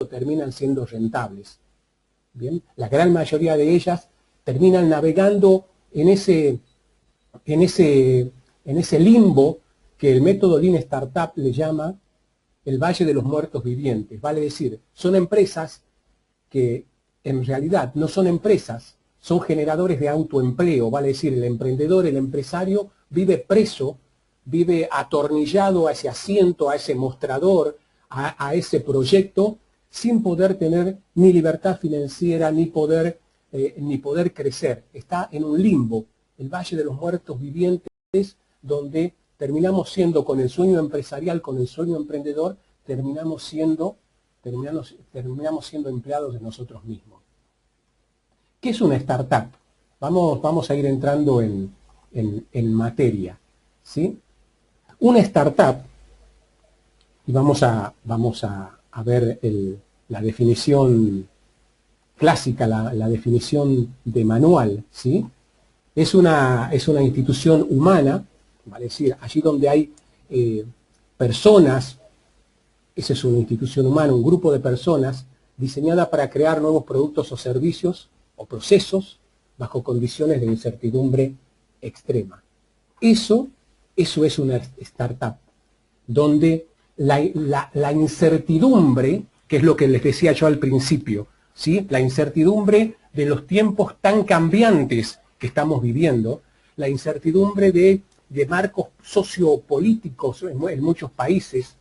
terminan siendo rentables. Bien, la gran mayoría de ellas terminan navegando en ese limbo que el método Lean Startup le llama el Valle de los Muertos Vivientes. Vale decir, son empresas que en realidad no son empresas, son generadores de autoempleo. Vale decir, el emprendedor, el empresario vive preso, vive atornillado a ese asiento, a ese mostrador, a ese proyecto, sin poder tener ni libertad financiera, ni poder crecer. Está en un limbo, el Valle de los Muertos Vivientes, donde terminamos siendo, con el sueño empresarial, con el sueño emprendedor, terminamos siendo empleados de nosotros mismos. ¿Qué es una startup? Vamos a ir entrando en materia, ¿sí? Una startup, y vamos a ver la definición clásica, la definición de manual, ¿sí? Es una institución humana, vale decir, allí donde hay personas, esa es una institución humana, un grupo de personas diseñada para crear nuevos productos o servicios o procesos bajo condiciones de incertidumbre extrema. Eso es una startup, donde la incertidumbre, que es lo que les decía yo al principio, ¿sí? La incertidumbre de los tiempos tan cambiantes que estamos viviendo, la incertidumbre de marcos sociopolíticos en muchos países.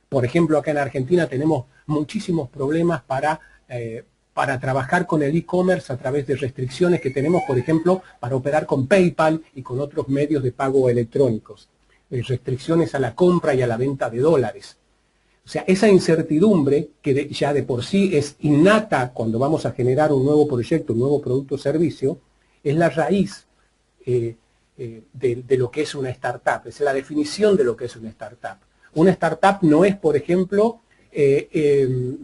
Por ejemplo, acá en Argentina tenemos muchísimos problemas para trabajar con el e-commerce a través de restricciones que tenemos, por ejemplo, para operar con PayPal y con otros medios de pago electrónicos. Restricciones a la compra y a la venta de dólares. O sea, esa incertidumbre, que ya de por sí es innata cuando vamos a generar un nuevo proyecto, un nuevo producto o servicio, es la raíz de lo que es una startup, es la definición de lo que es una startup. Una startup no es, por ejemplo,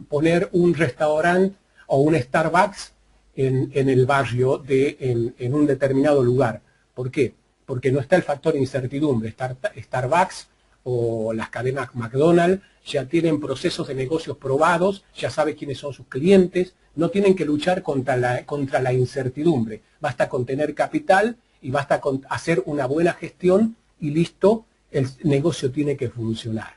poner un restaurante o un Starbucks en el barrio, en un determinado lugar. ¿Por qué? Porque no está el factor incertidumbre. Starbucks o las cadenas McDonald's ya tienen procesos de negocios probados, ya sabe quiénes son sus clientes, no tienen que luchar contra la incertidumbre. Basta con tener capital y basta con hacer una buena gestión y listo, el negocio tiene que funcionar.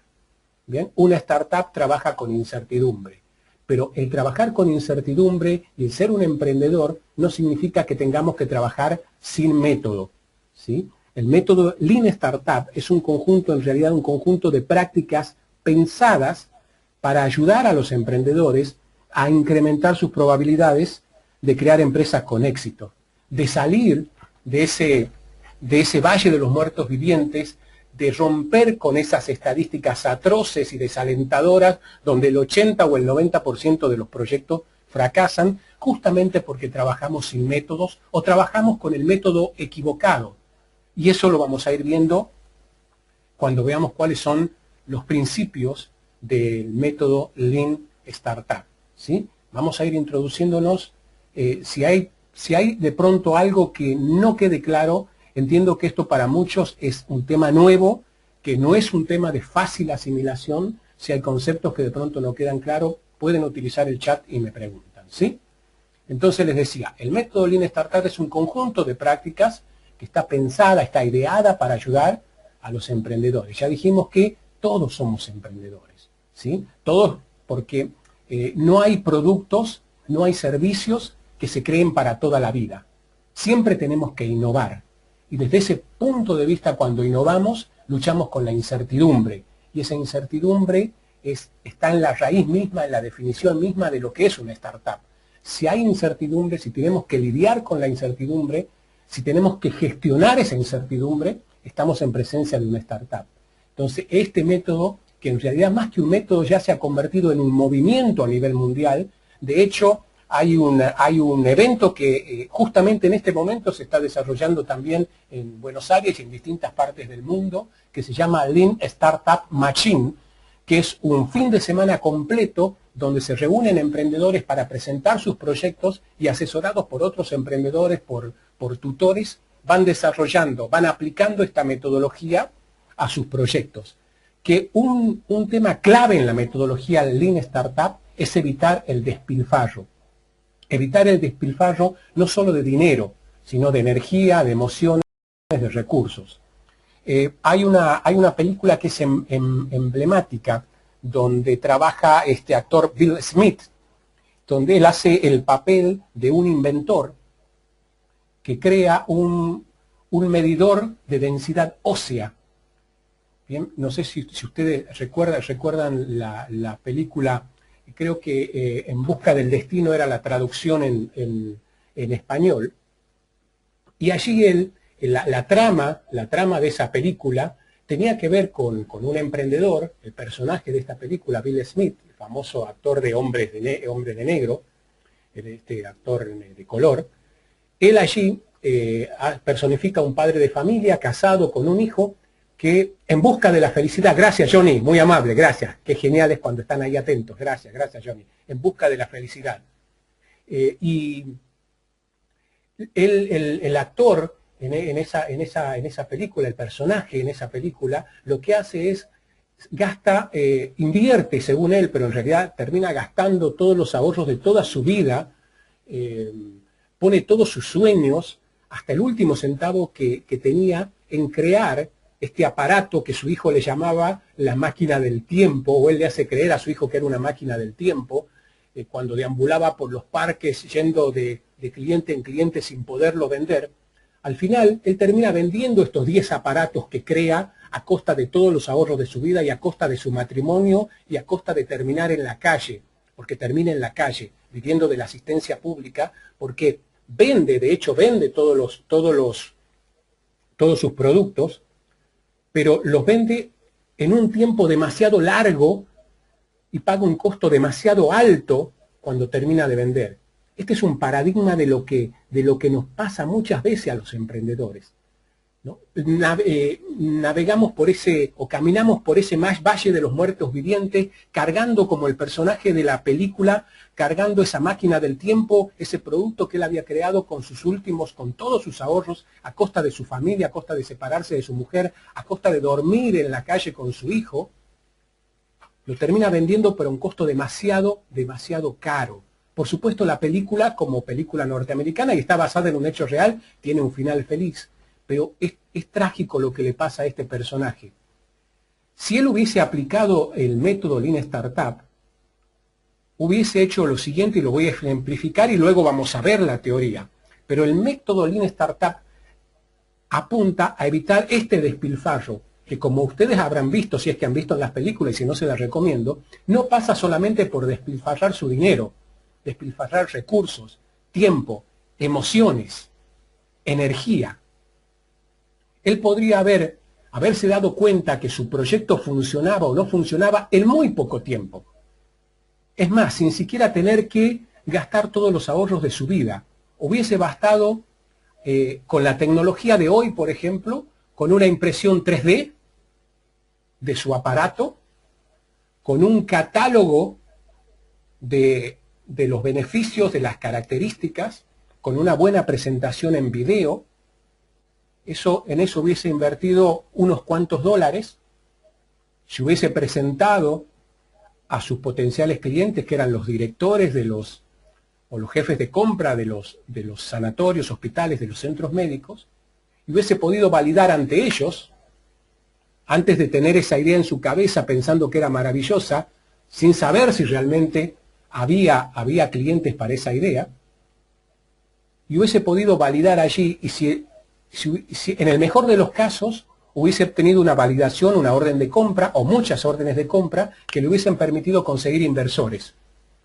¿Bien? Una startup trabaja con incertidumbre, pero el trabajar con incertidumbre y el ser un emprendedor no significa que tengamos que trabajar sin método, ¿sí? El método Lean Startup es un conjunto, en realidad un conjunto de prácticas pensadas para ayudar a los emprendedores a incrementar sus probabilidades de crear empresas con éxito, de salir de ese valle de los muertos vivientes, de romper con esas estadísticas atroces y desalentadoras donde el 80 o el 90% de los proyectos fracasan justamente porque trabajamos sin métodos o trabajamos con el método equivocado. Y eso lo vamos a ir viendo cuando veamos cuáles son los principios del método Lean Startup, ¿sí? Vamos a ir introduciéndonos. Si hay de pronto algo que no quede claro, entiendo que esto para muchos es un tema nuevo, que no es un tema de fácil asimilación. Si hay conceptos que de pronto no quedan claros, pueden utilizar el chat y me preguntan, ¿sí? Entonces les decía, el método Lean Startup es un conjunto de prácticas que está pensada, está ideada para ayudar a los emprendedores. Ya dijimos que todos somos emprendedores, ¿sí? Todos, porque no hay productos, no hay servicios que se creen para toda la vida. Siempre tenemos que innovar. Y desde ese punto de vista, cuando innovamos, luchamos con la incertidumbre. Y esa incertidumbre está en la raíz misma, en la definición misma de lo que es una startup. Si hay incertidumbre, si tenemos que lidiar con la incertidumbre, si tenemos que gestionar esa incertidumbre, estamos en presencia de una startup. Entonces, este método, que en realidad más que un método ya se ha convertido en un movimiento a nivel mundial. De hecho, hay un evento que justamente en este momento se está desarrollando también en Buenos Aires y en distintas partes del mundo, que se llama Lean Startup Machine, que es un fin de semana completo donde se reúnen emprendedores para presentar sus proyectos y asesorados por otros emprendedores, por tutores, van desarrollando, van aplicando esta metodología a sus proyectos. que un tema clave en la metodología Lean Startup es evitar el despilfarro. Evitar el despilfarro no solo de dinero, sino de energía, de emociones, de recursos. Hay una película que es emblemática, donde trabaja este actor Bill Smith, donde él hace el papel de un inventor que crea un medidor de densidad ósea. Bien, no sé si ustedes recuerdan la película, creo que En busca del destino era la traducción en español, y allí la trama de esa película tenía que ver con un emprendedor, el personaje de esta película, Bill Smith, el famoso actor de Hombre de Negro, este actor de color. Él allí personifica a un padre de familia casado con un hijo que en busca de la felicidad, gracias Johnny, muy amable, gracias, qué genial es cuando están ahí atentos, gracias Johnny, en busca de la felicidad. Y el actor en esa película, el personaje en esa película, lo que hace es, invierte según él, pero en realidad termina gastando todos los ahorros de toda su vida, pone todos sus sueños, hasta el último centavo que tenía, en crear este aparato que su hijo le llamaba la máquina del tiempo, o él le hace creer a su hijo que era una máquina del tiempo, cuando deambulaba por los parques yendo de cliente en cliente sin poderlo vender. Al final, él termina vendiendo estos 10 aparatos que crea a costa de todos los ahorros de su vida y a costa de su matrimonio y a costa de terminar en la calle, porque termina en la calle, viviendo de la asistencia pública, porque vende, de hecho vende todos sus productos, pero los vende en un tiempo demasiado largo y paga un costo demasiado alto cuando termina de vender. Este es un paradigma de lo que nos pasa muchas veces a los emprendedores, ¿no? Navegamos por o caminamos por ese valle de los muertos vivientes, cargando como el personaje de la película, cargando esa máquina del tiempo, ese producto que él había creado con todos sus ahorros, a costa de su familia, a costa de separarse de su mujer, a costa de dormir en la calle con su hijo. Lo termina vendiendo pero a un costo demasiado caro. Por supuesto, la película, como película norteamericana, y está basada en un hecho real, tiene un final feliz. Pero es trágico lo que le pasa a este personaje. Si él hubiese aplicado el método Lean Startup, hubiese hecho lo siguiente, y lo voy a ejemplificar, y luego vamos a ver la teoría. Pero el método Lean Startup apunta a evitar este despilfarro, que como ustedes habrán visto, si es que han visto en las películas, y si no se las recomiendo, no pasa solamente por despilfarrar su dinero, despilfarrar recursos, tiempo, emociones, energía. Él podría haberse dado cuenta que su proyecto funcionaba o no funcionaba en muy poco tiempo. Es más, sin siquiera tener que gastar todos los ahorros de su vida. Hubiese bastado con la tecnología de hoy, por ejemplo, con una impresión 3D de su aparato, con un catálogo de los beneficios, de las características, con una buena presentación en video. En eso hubiese invertido unos cuantos dólares, si hubiese presentado a sus potenciales clientes, que eran los directores o los jefes de compra de los sanatorios, hospitales, de los centros médicos, y hubiese podido validar ante ellos, antes de tener esa idea en su cabeza pensando que era maravillosa, sin saber si realmente había clientes para esa idea, y hubiese podido validar allí, y si en el mejor de los casos hubiese obtenido una validación, una orden de compra o muchas órdenes de compra que le hubiesen permitido conseguir inversores.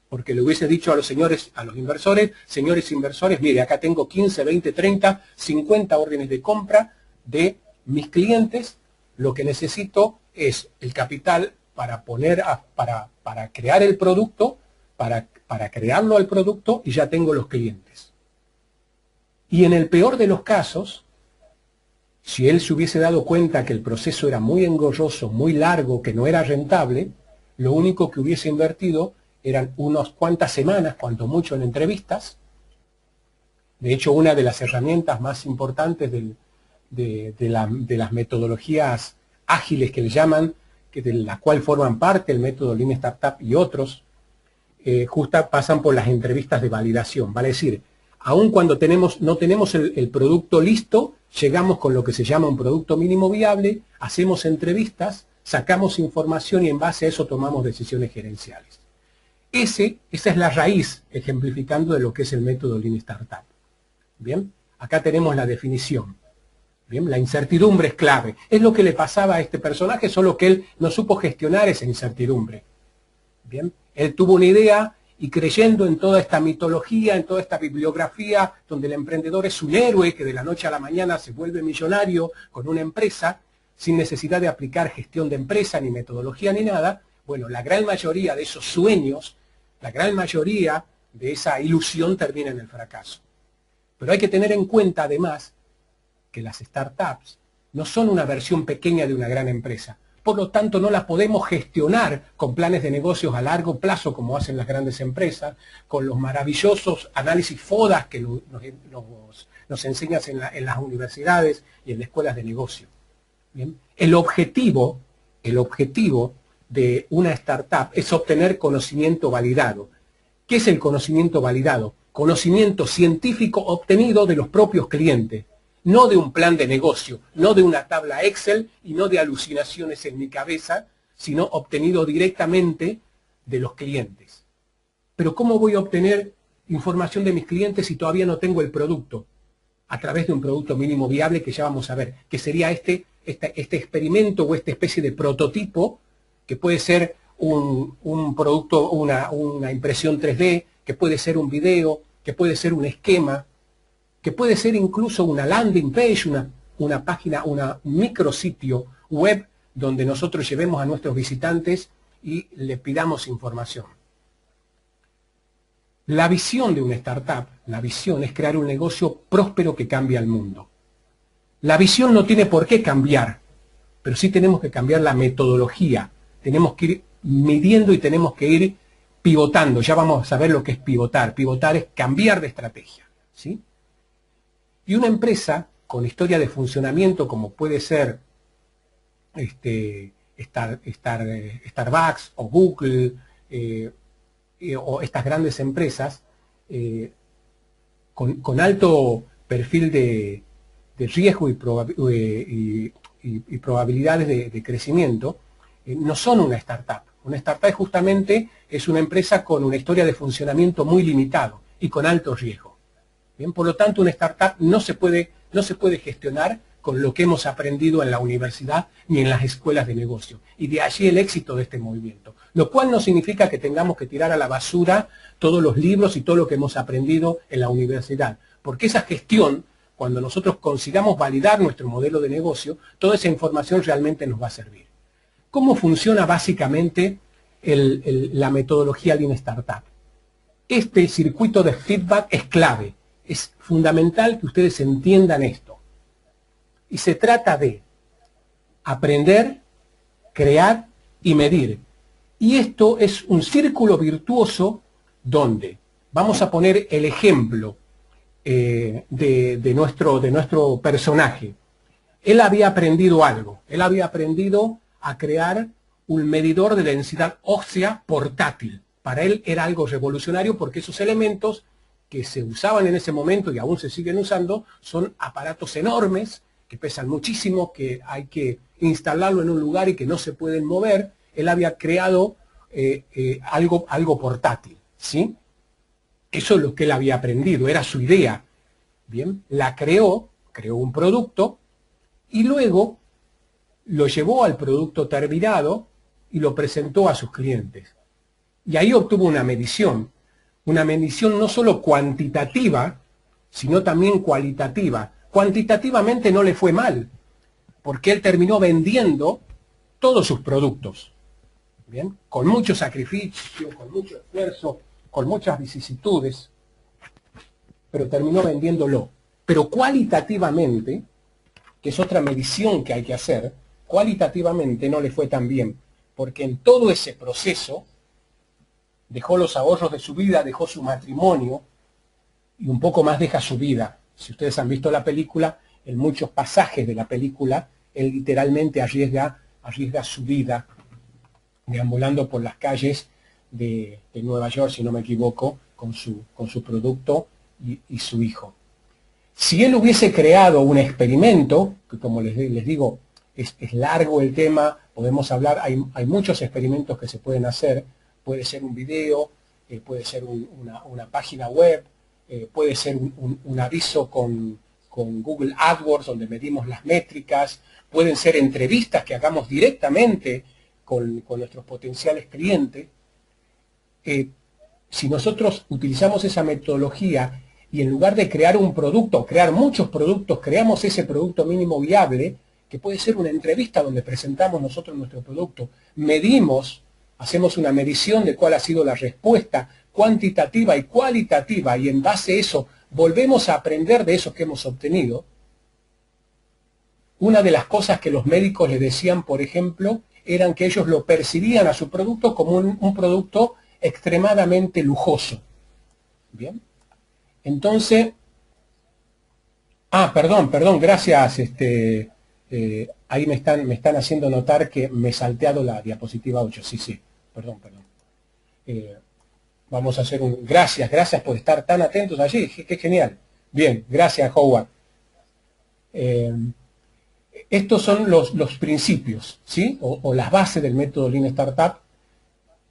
Porque le hubiese dicho a los inversores, señores inversores, mire, acá tengo 15, 20, 30, 50 órdenes de compra de mis clientes, lo que necesito es el capital para crear el producto, para crearlo al producto, y ya tengo los clientes. Y en el peor de los casos, si él se hubiese dado cuenta que el proceso era muy engorroso, muy largo, que no era rentable, lo único que hubiese invertido eran unas cuantas semanas, cuanto mucho, en entrevistas. De hecho, una de las herramientas más importantes de las metodologías ágiles que le llaman, de la cual forman parte el método Lean Startup y otros, pasan por las entrevistas de validación. Vale decir, aun cuando no tenemos el producto listo, llegamos con lo que se llama un producto mínimo viable, hacemos entrevistas, sacamos información y en base a eso tomamos decisiones gerenciales. Esa es la raíz, ejemplificando de lo que es el método Lean Startup. Bien, acá tenemos la definición. Bien, la incertidumbre es clave. Es lo que le pasaba a este personaje, solo que él no supo gestionar esa incertidumbre. Bien, él tuvo una idea y creyendo en toda esta mitología, en toda esta bibliografía, donde el emprendedor es un héroe que de la noche a la mañana se vuelve millonario con una empresa, sin necesidad de aplicar gestión de empresa, ni metodología, ni nada. Bueno, la gran mayoría de esos sueños, la gran mayoría de esa ilusión termina en el fracaso. Pero hay que tener en cuenta, además, que las startups no son una versión pequeña de una gran empresa. Por lo tanto, no las podemos gestionar con planes de negocios a largo plazo, como hacen las grandes empresas, con los maravillosos análisis FODAS que nos enseñan en las universidades y en las escuelas de negocio. ¿Bien? El objetivo de una startup es obtener conocimiento validado. ¿Qué es el conocimiento validado? Conocimiento científico obtenido de los propios clientes, no de un plan de negocio, no de una tabla Excel y no de alucinaciones en mi cabeza, sino obtenido directamente de los clientes. Pero ¿cómo voy a obtener información de mis clientes si todavía no tengo el producto? A través de un producto mínimo viable que ya vamos a ver, que sería este experimento o esta especie de prototipo, que puede ser un producto, una impresión 3D, que puede ser un video, que puede ser un esquema, que puede ser incluso una landing page, una página, un micrositio web donde nosotros llevemos a nuestros visitantes y le pidamos información. La visión de una startup, la visión es crear un negocio próspero que cambie al mundo. La visión no tiene por qué cambiar, pero sí tenemos que cambiar la metodología. Tenemos que ir midiendo y tenemos que ir pivotando. Ya vamos a ver lo que es pivotar. Pivotar es cambiar de estrategia, ¿sí? Y una empresa con historia de funcionamiento, como puede ser Starbucks o Google, o estas grandes empresas, con alto perfil de riesgo y probabilidades de crecimiento, no son una startup. Una startup justamente es una empresa con una historia de funcionamiento muy limitado y con alto riesgo. Bien, por lo tanto, una startup no se puede gestionar con lo que hemos aprendido en la universidad ni en las escuelas de negocio. Y de allí el éxito de este movimiento. Lo cual no significa que tengamos que tirar a la basura todos los libros y todo lo que hemos aprendido en la universidad. Porque esa gestión, cuando nosotros consigamos validar nuestro modelo de negocio, toda esa información realmente nos va a servir. ¿Cómo funciona básicamente la metodología Lean Startup? Este circuito de feedback es clave. Es fundamental que ustedes entiendan esto. Y se trata de aprender, crear y medir. Y esto es un círculo virtuoso donde vamos a poner el ejemplo de nuestro personaje. Él había aprendido algo. Él había aprendido a crear un medidor de densidad ósea portátil. Para él era algo revolucionario porque esos elementos que se usaban en ese momento y aún se siguen usando son aparatos enormes que pesan muchísimo, que hay que instalarlo en un lugar y que no se pueden mover. Él había creado algo portátil, ¿sí? Eso es lo que él había aprendido, era su idea. Bien, la creó un producto y luego lo llevó al producto terminado y lo presentó a sus clientes. Y ahí obtuvo una medición no solo cuantitativa, sino también cualitativa. Cuantitativamente no le fue mal, porque él terminó vendiendo todos sus productos, ¿bien? Con mucho sacrificio, con mucho esfuerzo, con muchas vicisitudes, pero terminó vendiéndolo. Pero cualitativamente, que es otra medición que hay que hacer, cualitativamente no le fue tan bien, porque en todo ese proceso dejó los ahorros de su vida, dejó su matrimonio y un poco más deja su vida. Si ustedes han visto la película, en muchos pasajes de la película, él literalmente arriesga su vida deambulando por las calles de Nueva York, si no me equivoco, con su producto y su hijo. Si él hubiese creado un experimento, que como les digo, es largo el tema, podemos hablar, hay muchos experimentos que se pueden hacer, puede ser un video, puede ser una página web, puede ser un aviso con Google AdWords donde medimos las métricas, pueden ser entrevistas que hagamos directamente con nuestros potenciales clientes. Si nosotros utilizamos esa metodología y en lugar de crear un producto, crear muchos productos, creamos ese producto mínimo viable, que puede ser una entrevista donde presentamos nosotros nuestro producto, medimos, hacemos una medición de cuál ha sido la respuesta cuantitativa y cualitativa, y en base a eso volvemos a aprender de eso que hemos obtenido. Una de las cosas que los médicos le decían, por ejemplo, eran que ellos lo percibían a su producto como un producto extremadamente lujoso. Bien. Entonces, perdón, gracias, ahí me están haciendo notar que me he salteado la diapositiva 8, sí, perdón. Vamos a hacer gracias por estar tan atentos allí, qué genial. Bien, gracias Howard. Estos son los principios, ¿sí? O las bases del método Lean Startup.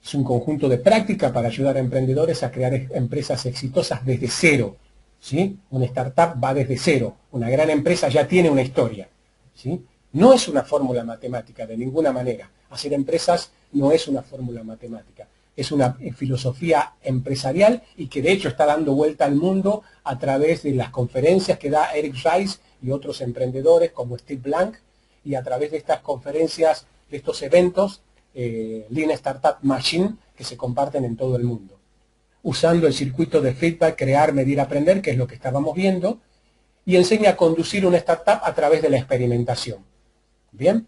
Es un conjunto de prácticas para ayudar a emprendedores a crear empresas exitosas desde cero, ¿sí? Una startup va desde cero, una gran empresa ya tiene una historia, ¿sí? No es una fórmula matemática de ninguna manera. Hacer empresas no es una fórmula matemática. Es una filosofía empresarial y que de hecho está dando vuelta al mundo a través de las conferencias que da Eric Rice y otros emprendedores como Steve Blank, y a través de estas conferencias, de estos eventos, Lean Startup Machine, que se comparten en todo el mundo. Usando el circuito de feedback, crear, medir, aprender, que es lo que estábamos viendo, y enseña a conducir una startup a través de la experimentación. Bien,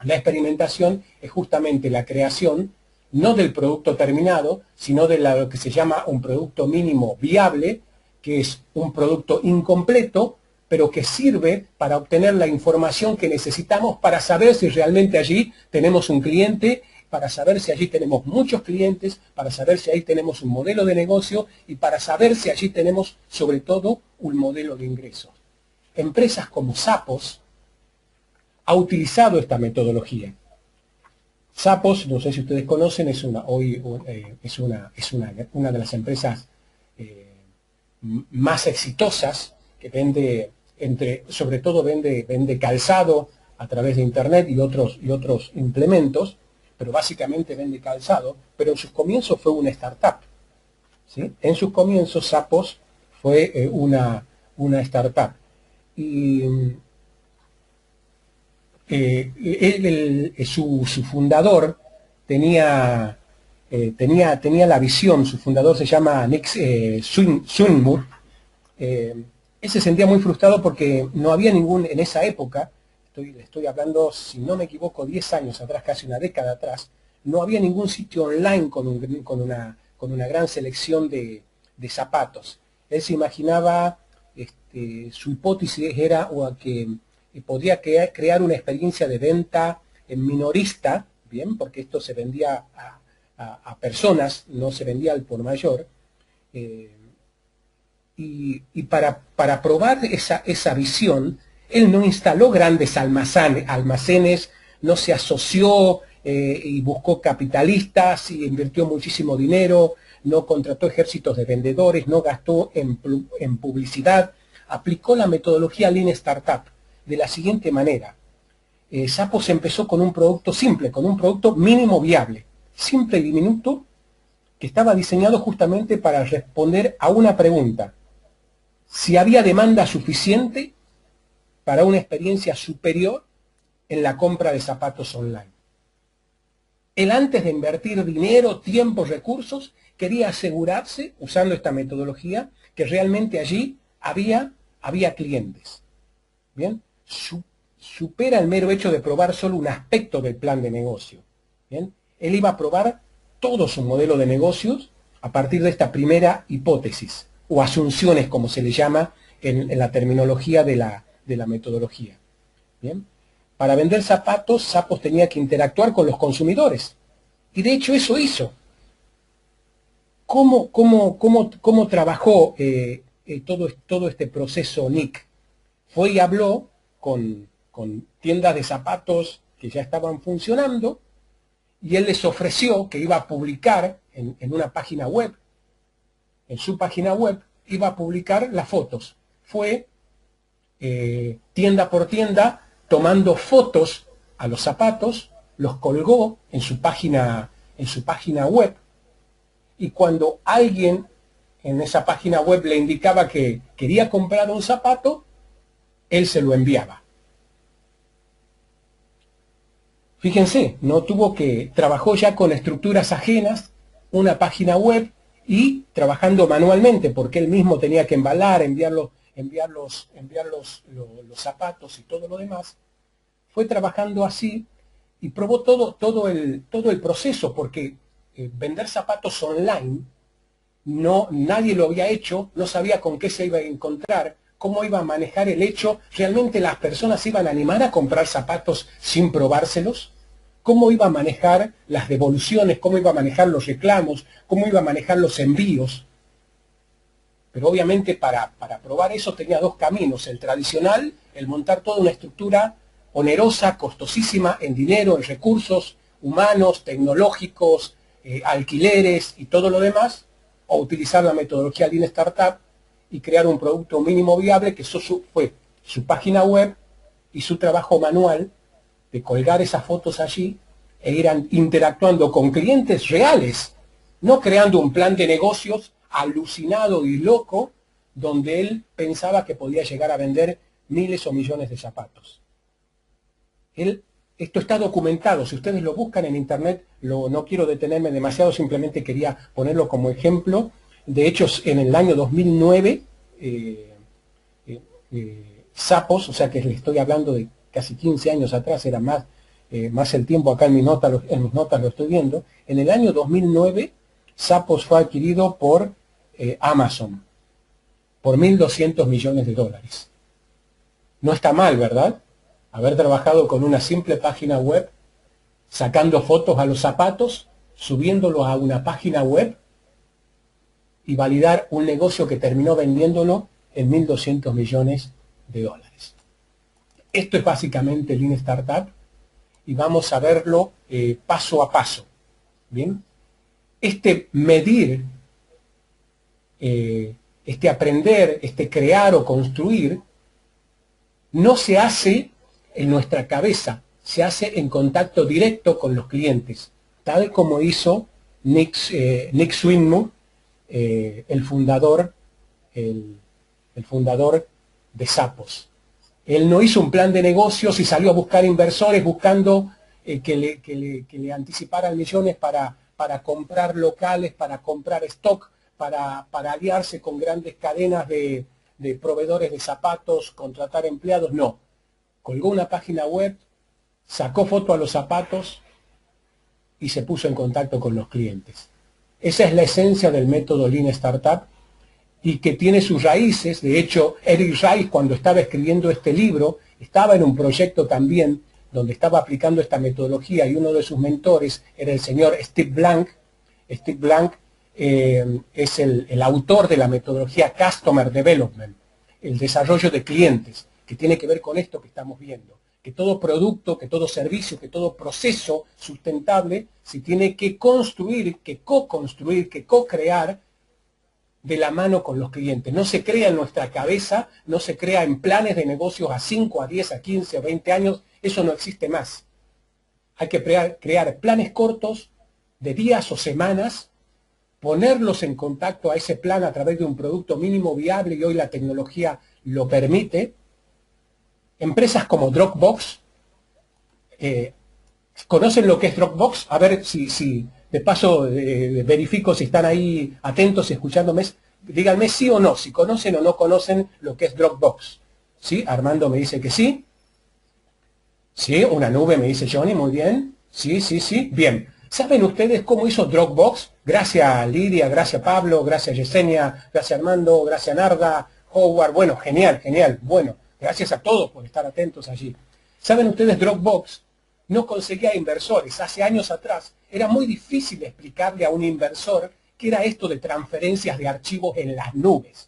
la experimentación es justamente la creación no del producto terminado, sino de lo que se llama un producto mínimo viable, que es un producto incompleto, pero que sirve para obtener la información que necesitamos para saber si realmente allí tenemos un cliente, para saber si allí tenemos muchos clientes, para saber si ahí tenemos un modelo de negocio y para saber si allí tenemos, sobre todo, un modelo de ingresos. Empresas como Zappos ha utilizado esta metodología. Zappos, no sé si ustedes conocen, es una de las empresas más exitosas, que vende, sobre todo vende calzado a través de internet y otros implementos, pero básicamente vende calzado, pero en sus comienzos fue una startup, ¿sí? En sus comienzos Zappos fue una startup. Y su fundador tenía la visión, su fundador se llama Nick Swinmurth. Él se sentía muy frustrado porque no había en esa época, estoy hablando, si no me equivoco, 10 años atrás, casi una década atrás, no había ningún sitio online con una gran selección de zapatos. Él se imaginaba, su hipótesis era que podría crear una experiencia de venta minorista, bien, porque esto se vendía a personas, no se vendía al por mayor, y para probar esa visión, él no instaló grandes almacenes, no se asoció y buscó capitalistas y invirtió muchísimo dinero, no contrató ejércitos de vendedores, no gastó en publicidad, aplicó la metodología Lean Startup de la siguiente manera. Zappos empezó con un producto simple, con un producto mínimo viable, simple y diminuto, que estaba diseñado justamente para responder a una pregunta: si había demanda suficiente para una experiencia superior en la compra de zapatos online. Él, antes de invertir dinero, tiempo, recursos, quería asegurarse, usando esta metodología, que realmente allí había clientes. Bien, supera el mero hecho de probar solo un aspecto del plan de negocio. Bien, él iba a probar todo su modelo de negocios a partir de esta primera hipótesis, o asunciones, como se le llama en la terminología de la metodología. Bien, Para vender zapatos, Zappos tenía que interactuar con los consumidores. Y de hecho eso hizo. ¿Cómo trabajó todo este proceso Nick? Fue y habló con tiendas de zapatos que ya estaban funcionando, y él les ofreció que iba a publicar en una página web, en su página web, iba a publicar las fotos. Fue tienda por tienda tomando fotos a los zapatos, los colgó en su página web, y cuando alguien en esa página web le indicaba que quería comprar un zapato, él se lo enviaba. Fíjense, trabajó ya con estructuras ajenas, una página web, y trabajando manualmente, porque él mismo tenía que embalar, enviar los zapatos y todo lo demás. Fue trabajando así y probó todo el proceso, porque vender zapatos online, nadie lo había hecho, no sabía con qué se iba a encontrar, cómo iba a manejar el hecho, realmente las personas se iban a animar a comprar zapatos sin probárselos, cómo iba a manejar las devoluciones, cómo iba a manejar los reclamos, cómo iba a manejar los envíos. Pero obviamente para probar eso tenía dos caminos: el tradicional, el montar toda una estructura onerosa, costosísima en dinero, en recursos humanos, tecnológicos, alquileres y todo lo demás, o utilizar la metodología Lean Startup y crear un producto mínimo viable, que eso fue su página web y su trabajo manual de colgar esas fotos allí e ir interactuando con clientes reales, no creando un plan de negocios alucinado y loco donde él pensaba que podía llegar a vender miles o millones de zapatos. Esto está documentado, si ustedes lo buscan en internet, no quiero detenerme demasiado, simplemente quería ponerlo como ejemplo. De hecho, en el año 2009, Zappos, o sea que le estoy hablando de casi 15 años atrás, era más el tiempo, acá en mis notas lo estoy viendo. En el año 2009, Zappos fue adquirido por Amazon, por $1.200 millones. No está mal, ¿verdad? Haber trabajado con una simple página web, sacando fotos a los zapatos, subiéndolos a una página web y validar un negocio que terminó vendiéndolo en $1.200 millones. Esto es básicamente Lean Startup y vamos a verlo paso a paso. Bien, este medir, este aprender, este crear o construir, no se hace en nuestra cabeza, se hace en contacto directo con los clientes, tal como hizo Nick Swinmurn, el fundador de Zappos. Él no hizo un plan de negocios y salió a buscar inversores buscando que le anticiparan millones para comprar locales, para comprar stock, para aliarse con grandes cadenas de proveedores de zapatos, contratar empleados. No. Colgó una página web, sacó foto a los zapatos y se puso en contacto con los clientes. Esa es la esencia del método Lean Startup, y que tiene sus raíces. De hecho, Eric Ries, cuando estaba escribiendo este libro, estaba en un proyecto también donde estaba aplicando esta metodología, y uno de sus mentores era el señor Steve Blank. Steve Blank es el autor de la metodología Customer Development, el desarrollo de clientes, que tiene que ver con esto que estamos viendo, que todo producto, que todo servicio, que todo proceso sustentable se tiene que construir, que co-construir, que co-crear de la mano con los clientes. No se crea en nuestra cabeza, no se crea en planes de negocios a 5, a 10, a 15, a 20 años, eso no existe más. Hay que crear planes cortos de días o semanas, ponerlos en contacto a ese plan a través de un producto mínimo viable, y hoy la tecnología lo permite. Empresas como Dropbox, ¿conocen lo que es Dropbox? A ver si de paso verifico si están ahí atentos y escuchándome. Díganme sí o no, si conocen o no conocen lo que es Dropbox. ¿Sí? Armando me dice que sí. Sí, una nube, me dice Johnny, muy bien. Sí, sí, sí, bien. ¿Saben ustedes cómo hizo Dropbox? Gracias Lidia, gracias Pablo, gracias Yesenia, gracias Armando, gracias Narda, Howard. Bueno, genial, genial. Bueno, gracias a todos por estar atentos allí. ¿Saben ustedes? Dropbox no conseguía inversores. Hace años atrás era muy difícil explicarle a un inversor qué era esto de transferencias de archivos en las nubes.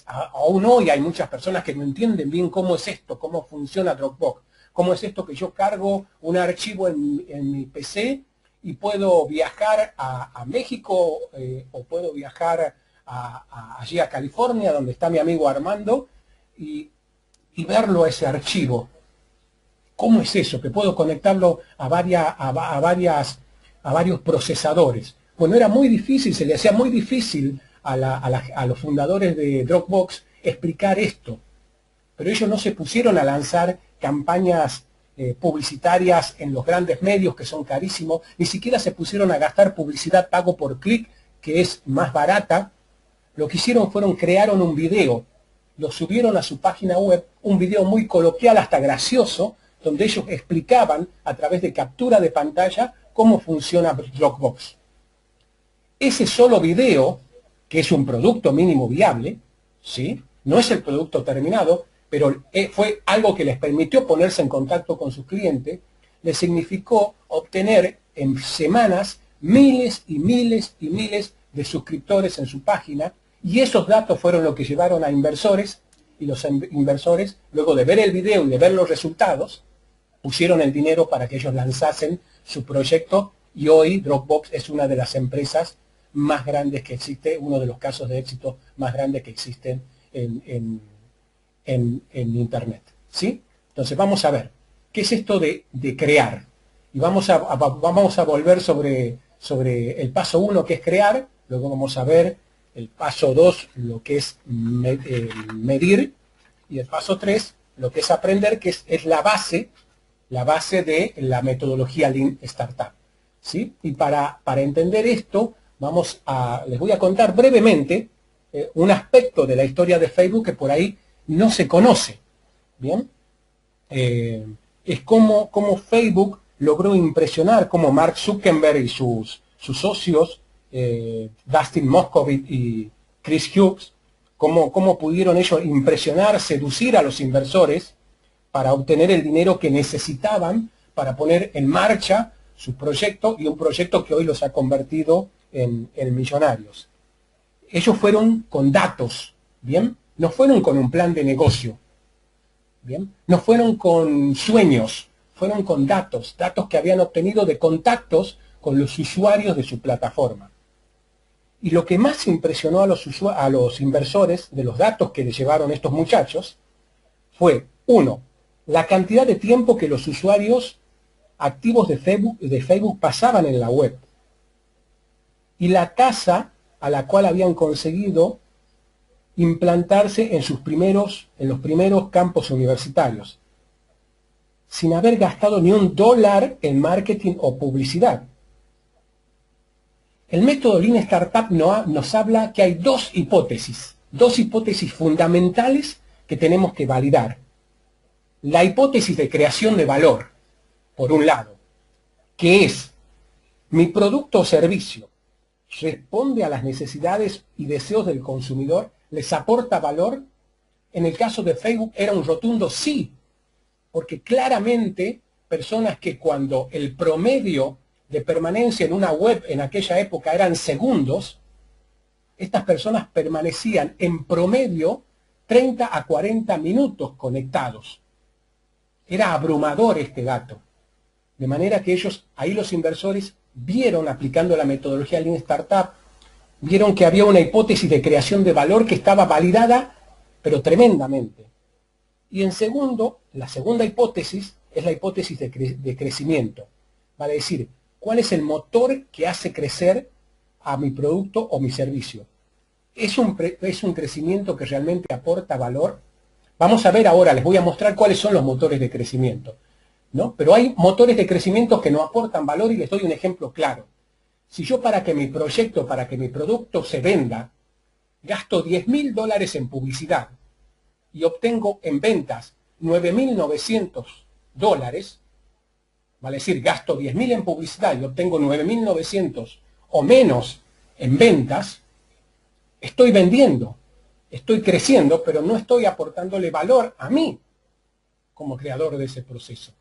Aún hoy hay muchas personas que no entienden bien cómo es esto, cómo funciona Dropbox. Cómo es esto que yo cargo un archivo en mi PC y puedo viajar a México o puedo viajar allí a California, donde está mi amigo Armando, y verlo a ese archivo. ¿Cómo es eso? Que puedo conectarlo a varios procesadores. Bueno, era muy difícil, se le hacía muy difícil a los fundadores de Dropbox explicar esto. Pero ellos no se pusieron a lanzar campañas publicitarias en los grandes medios, que son carísimos, ni siquiera se pusieron a gastar publicidad pago por clic, que es más barata. Lo que hicieron crearon un video, lo subieron a su página web, un video muy coloquial, hasta gracioso, donde ellos explicaban a través de captura de pantalla cómo funciona Dropbox. Ese solo video, que es un producto mínimo viable, ¿sí? No es el producto terminado, pero fue algo que les permitió ponerse en contacto con sus clientes, les significó obtener en semanas miles y miles y miles de suscriptores en su página, y esos datos fueron lo que llevaron a inversores, y los inversores, luego de ver el video y de ver los resultados, pusieron el dinero para que ellos lanzasen su proyecto, y hoy Dropbox es una de las empresas más grandes que existe, uno de los casos de éxito más grandes que existen en Internet, ¿sí? Entonces vamos a ver, ¿qué es esto de crear? Y vamos a volver sobre el paso 1, que es crear, luego vamos a ver el paso 2, lo que es medir, y el paso 3, lo que es aprender, que es la base de la metodología Lean Startup, ¿sí? Y para entender esto, les voy a contar brevemente un aspecto de la historia de Facebook que por ahí no se conoce, ¿bien? Es como Facebook logró impresionar, como Mark Zuckerberg y sus socios, Dustin Moskovitz y Chris Hughes, cómo pudieron ellos impresionar, seducir a los inversores para obtener el dinero que necesitaban para poner en marcha su proyecto, y un proyecto que hoy los ha convertido en millonarios. Ellos fueron con datos, ¿bien? No fueron con un plan de negocio, ¿bien? No fueron con sueños, fueron con datos que habían obtenido de contactos con los usuarios de su plataforma. Y lo que más impresionó a los inversores de los datos que les llevaron estos muchachos fue, uno, la cantidad de tiempo que los usuarios activos de Facebook pasaban en la web, y la tasa a la cual habían conseguido implantarse en los primeros campos universitarios, sin haber gastado ni $1 en marketing o publicidad. El método Lean Startup nos habla que hay dos hipótesis fundamentales que tenemos que validar. La hipótesis de creación de valor, por un lado, que es: mi producto o servicio responde a las necesidades y deseos del consumidor, les aporta valor. En el caso de Facebook era un rotundo sí, porque claramente personas que, cuando el promedio de permanencia en una web en aquella época eran segundos, estas personas permanecían en promedio 30 a 40 minutos conectados. Era abrumador este dato. De manera que ahí los inversores vieron, aplicando la metodología Lean Startup, vieron que había una hipótesis de creación de valor que estaba validada, pero tremendamente. Y en segundo, la segunda hipótesis es la hipótesis de crecimiento. Vale decir, ¿cuál es el motor que hace crecer a mi producto o mi servicio? ¿Es un crecimiento que realmente aporta valor? Vamos a ver ahora, les voy a mostrar cuáles son los motores de crecimiento, ¿no? Pero hay motores de crecimiento que no aportan valor, y les doy un ejemplo claro. Si yo, para que mi proyecto, para que mi producto se venda, gasto $10.000 en publicidad y obtengo en ventas $9.900, vale decir, gasto 10.000 en publicidad y obtengo 9.900 o menos en ventas, estoy vendiendo, estoy creciendo, pero no estoy aportándole valor a mí. como creador de ese proceso.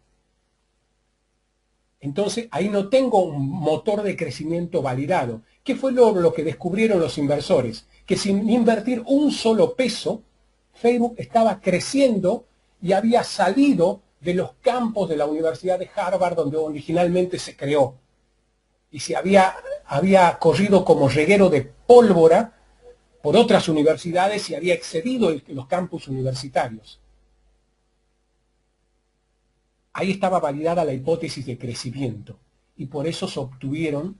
Entonces, ahí no tengo un motor de crecimiento validado. ¿Qué fue lo que descubrieron los inversores? Que sin invertir un solo peso, Facebook estaba creciendo y había salido de los campos de la Universidad de Harvard, donde originalmente se creó. Y se había corrido como reguero de pólvora por otras universidades y había excedido los campus universitarios. Ahí estaba validada la hipótesis de crecimiento y por eso se obtuvieron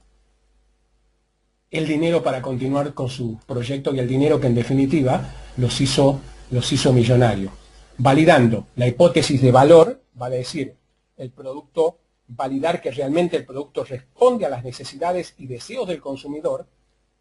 el dinero para continuar con su proyecto y el dinero que en definitiva los hizo millonarios. Validando la hipótesis de valor, vale decir, el producto, validar que realmente el producto responde a las necesidades y deseos del consumidor,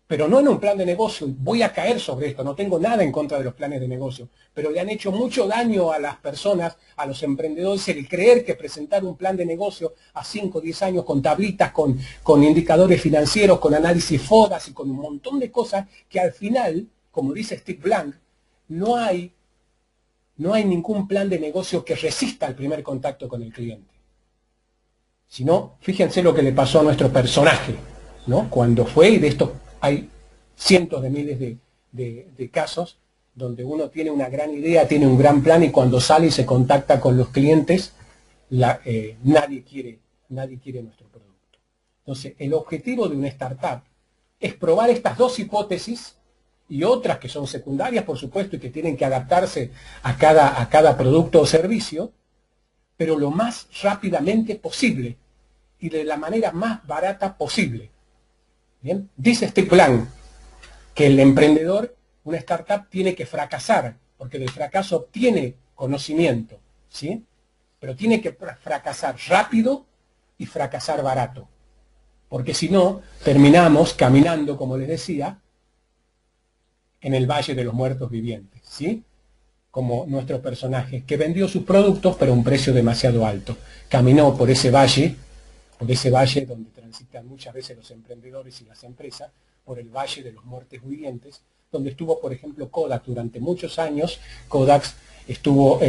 pero no en un plan de negocio. Voy a caer sobre esto, no tengo nada en contra de los planes de negocio, pero le han hecho mucho daño a las personas, a los emprendedores, el creer que presentar un plan de negocio a 5 o 10 años con tablitas, con indicadores financieros, con análisis FODAS y con un montón de cosas que al final, como dice Steve Blank, no hay ningún plan de negocio que resista al primer contacto con el cliente. Si no, fíjense lo que le pasó a nuestro personaje, ¿no? Cuando fue, y de esto hay cientos de miles de casos, donde uno tiene una gran idea, tiene un gran plan, y cuando sale y se contacta con los clientes, nadie quiere nuestro producto. Entonces, el objetivo de una startup es probar estas dos hipótesis y otras que son secundarias, por supuesto, y que tienen que adaptarse a cada producto o servicio, pero lo más rápidamente posible y de la manera más barata posible. ¿Bien? Dice este plan que el emprendedor, una startup, tiene que fracasar, porque del fracaso obtiene conocimiento, ¿sí? Pero tiene que fracasar rápido y fracasar barato, porque si no, terminamos caminando, como les decía, en el Valle de los Muertos Vivientes, ¿sí? Como nuestro personaje, que vendió sus productos, pero a un precio demasiado alto. Caminó por ese valle donde transitan muchas veces los emprendedores y las empresas, por el Valle de los Muertos Vivientes, donde estuvo, por ejemplo, Kodak durante muchos años. Kodak estuvo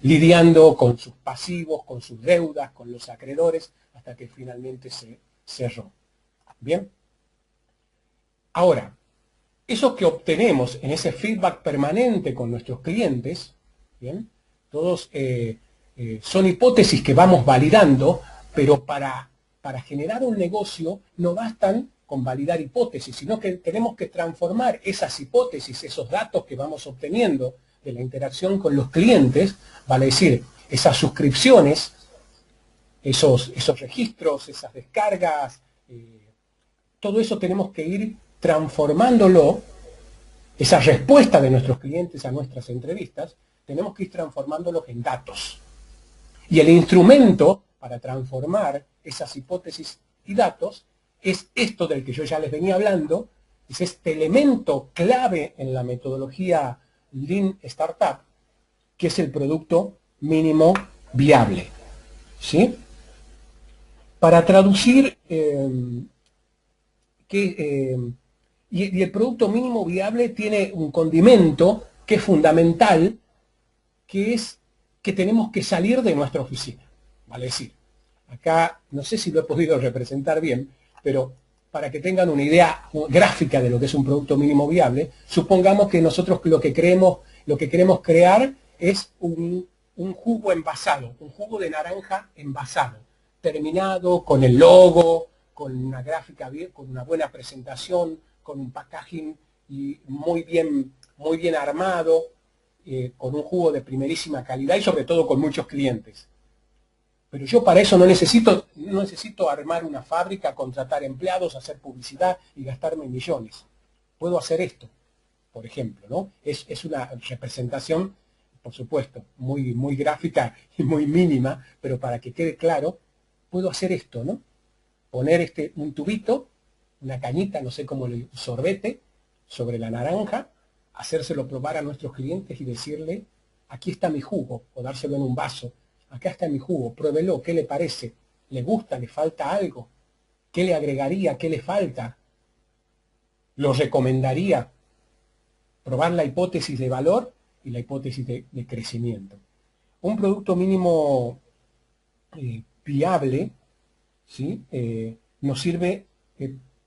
lidiando con sus pasivos, con sus deudas, con los acreedores, hasta que finalmente se cerró. ¿Bien? Ahora, eso que obtenemos en ese feedback permanente con nuestros clientes, ¿bien? Todos son hipótesis que vamos validando, pero para generar un negocio no bastan con validar hipótesis, sino que tenemos que transformar esas hipótesis, esos datos que vamos obteniendo de la interacción con los clientes, vale decir, esas suscripciones, esos registros, esas descargas, todo eso tenemos que ir transformándolo, esa respuesta de nuestros clientes a nuestras entrevistas, tenemos que ir transformándolos en datos. Y el instrumento para transformar esas hipótesis y datos es esto del que yo ya les venía hablando, es este elemento clave en la metodología Lean Startup, que es el producto mínimo viable. ¿Sí? Para traducir, y el producto mínimo viable tiene un condimento que es fundamental, que es que tenemos que salir de nuestra oficina. Vale decir, acá no sé si lo he podido representar bien, pero para que tengan una idea gráfica de lo que es un producto mínimo viable, supongamos que nosotros lo que queremos crear es un jugo envasado, un jugo de naranja envasado, terminado, con el logo, con una gráfica bien, con una buena presentación, con un packaging y muy bien armado, con un jugo de primerísima calidad y sobre todo con muchos clientes. Pero yo para eso no necesito armar una fábrica, contratar empleados, hacer publicidad y gastarme millones. Puedo hacer esto, por ejemplo, ¿no? Es una representación, por supuesto, muy gráfica y muy mínima, pero para que quede claro, puedo hacer esto, ¿no? Poner un tubito, una cañita, no sé cómo, un sorbete, sobre la naranja, hacérselo probar a nuestros clientes y decirle, aquí está mi jugo, o dárselo en un vaso, acá está mi jugo, pruébelo, ¿qué le parece? ¿Le gusta? ¿Le falta algo? ¿Qué le agregaría? ¿Qué le falta? ¿Lo recomendaría? Probar la hipótesis de valor y la hipótesis de crecimiento. Un producto mínimo viable, ¿sí? Nos sirve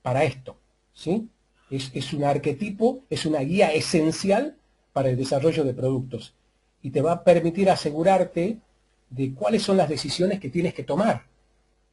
para esto, ¿sí? Es un arquetipo, es una guía esencial para el desarrollo de productos y te va a permitir asegurarte de cuáles son las decisiones que tienes que tomar.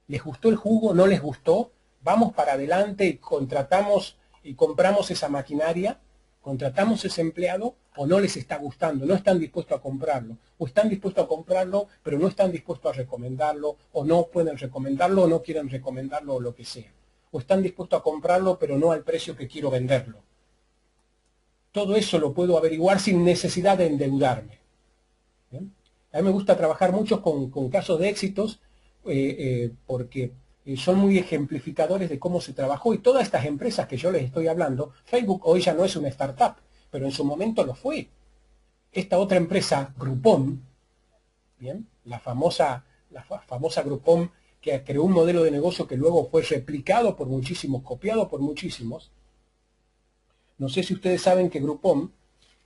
¿Les gustó el jugo? ¿No les gustó? Vamos para adelante y contratamos y compramos esa maquinaria, contratamos ese empleado, o no les está gustando, no están dispuestos a comprarlo, o están dispuestos a comprarlo, pero no están dispuestos a recomendarlo, o no pueden recomendarlo, o no quieren recomendarlo, o lo que sea. O están dispuestos a comprarlo, pero no al precio que quiero venderlo. Todo eso lo puedo averiguar sin necesidad de endeudarme. ¿Bien? A mí me gusta trabajar mucho con casos de éxitos, porque son muy ejemplificadores de cómo se trabajó, y todas estas empresas que yo les estoy hablando, Facebook hoy ya no es una startup, pero en su momento lo fue. Esta otra empresa, Groupon, ¿bien? La famosa Groupon, que creó un modelo de negocio que luego fue replicado por muchísimos, copiado por muchísimos. No sé si ustedes saben que Groupon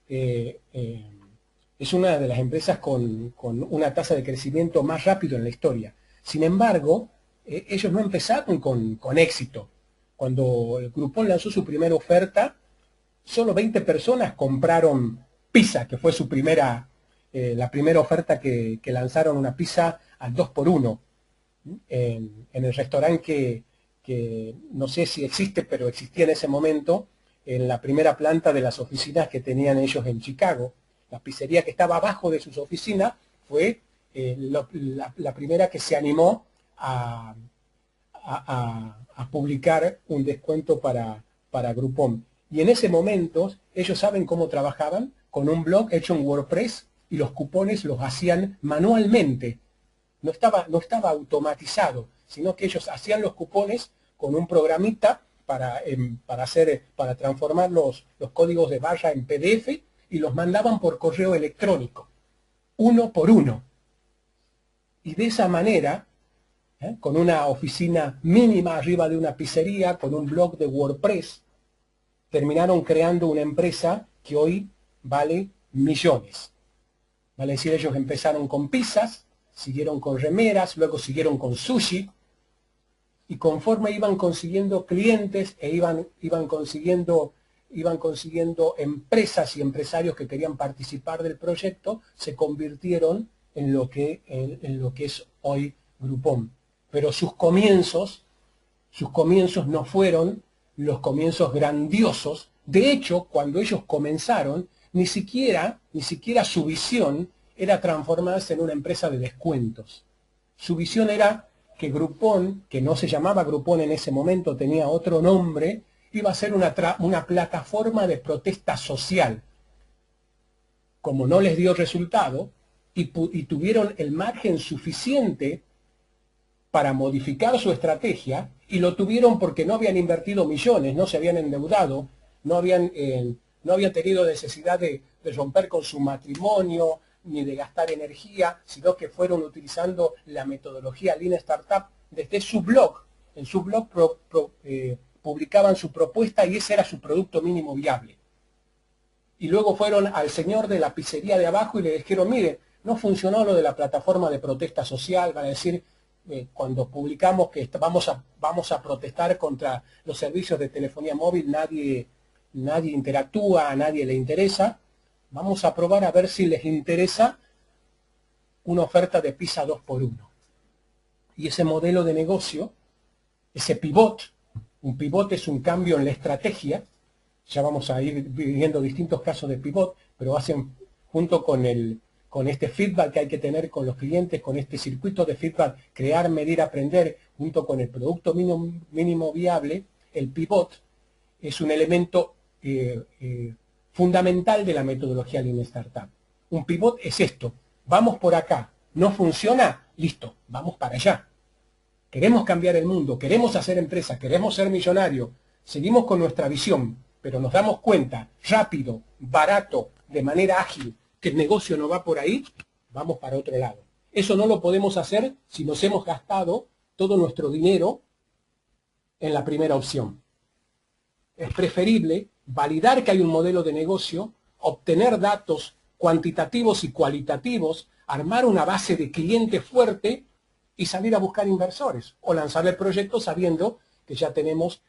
es una de las empresas con una tasa de crecimiento más rápido en la historia. Sin embargo, ellos no empezaron con éxito. Cuando el Groupon lanzó su primera oferta, solo 20 personas compraron pizza, que fue su la primera oferta que lanzaron, una pizza al 2x1 en el restaurante que no sé si existe, pero existía en ese momento, en la primera planta de las oficinas que tenían ellos en Chicago. La pizzería que estaba abajo de sus oficinas fue la primera que se animó a publicar un descuento para Groupon. Y en ese momento ellos saben cómo trabajaban, con un blog hecho en WordPress, y los cupones los hacían manualmente. No estaba automatizado, sino que ellos hacían los cupones con un programita para transformar los códigos de barra en PDF y los mandaban por correo electrónico, uno por uno. Y de esa manera, con una oficina mínima arriba de una pizzería, con un blog de WordPress, terminaron creando una empresa que hoy vale millones. Vale decir, ellos empezaron con pizzas, siguieron con remeras, luego siguieron con sushi, y conforme iban consiguiendo clientes e iban consiguiendo empresas y empresarios que querían participar del proyecto, se convirtieron en lo que es hoy Groupon. Pero sus comienzos no fueron los comienzos grandiosos. De hecho, cuando ellos comenzaron, ni siquiera su visión era transformarse en una empresa de descuentos. Su visión era que Groupon, que no se llamaba Groupon en ese momento, tenía otro nombre, iba a ser una plataforma de protesta social. Como no les dio resultado y tuvieron el margen suficiente para modificar su estrategia, y lo tuvieron porque no habían invertido millones, no se habían endeudado, no habían tenido necesidad de romper con su matrimonio, ni de gastar energía, sino que fueron utilizando la metodología Lean Startup desde su blog. En su blog publicaban su propuesta y ese era su producto mínimo viable. Y luego fueron al señor de la pizzería de abajo y le dijeron, mire, no funcionó lo de la plataforma de protesta social, van a decir, cuando publicamos que vamos a protestar contra los servicios de telefonía móvil, nadie interactúa, a nadie le interesa. Vamos a probar a ver si les interesa una oferta de pizza 2x1. Y ese modelo de negocio, ese pivot, un pivot es un cambio en la estrategia, ya vamos a ir viendo distintos casos de pivot, pero hacen junto con este feedback que hay que tener con los clientes, con este circuito de feedback, crear, medir, aprender, junto con el producto mínimo viable, el pivot es un elemento fundamental de la metodología Lean Startup. Un pivot es esto, vamos por acá, no funciona, listo, vamos para allá. Queremos cambiar el mundo, queremos hacer empresa, queremos ser millonarios, seguimos con nuestra visión, pero nos damos cuenta, rápido, barato, de manera ágil, que el negocio no va por ahí, vamos para otro lado. Eso no lo podemos hacer si nos hemos gastado todo nuestro dinero en la primera opción. Es preferible validar que hay un modelo de negocio, obtener datos cuantitativos y cualitativos armar una base de cliente fuerte y salir a buscar inversores o lanzar el proyecto sabiendo que ya tenemos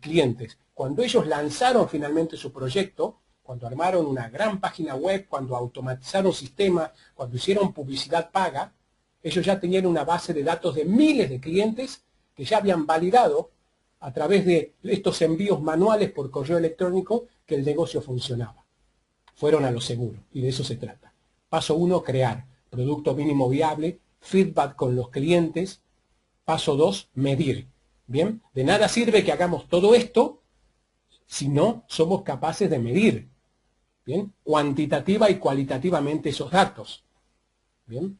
clientes. Cuando ellos lanzaron finalmente su proyecto, cuando armaron una gran página web, cuando automatizaron sistemas, cuando hicieron publicidad paga, ellos ya tenían una base de datos de miles de clientes que ya habían validado a través de estos envíos manuales por correo electrónico que el negocio funcionaba. Fueron a lo seguro y de eso se trata. Paso 1, crear producto mínimo viable, feedback con los clientes. Paso 2, medir. Bien, de nada sirve que hagamos todo esto si no somos capaces de medir, bien, cuantitativa y cualitativamente esos datos. Bien,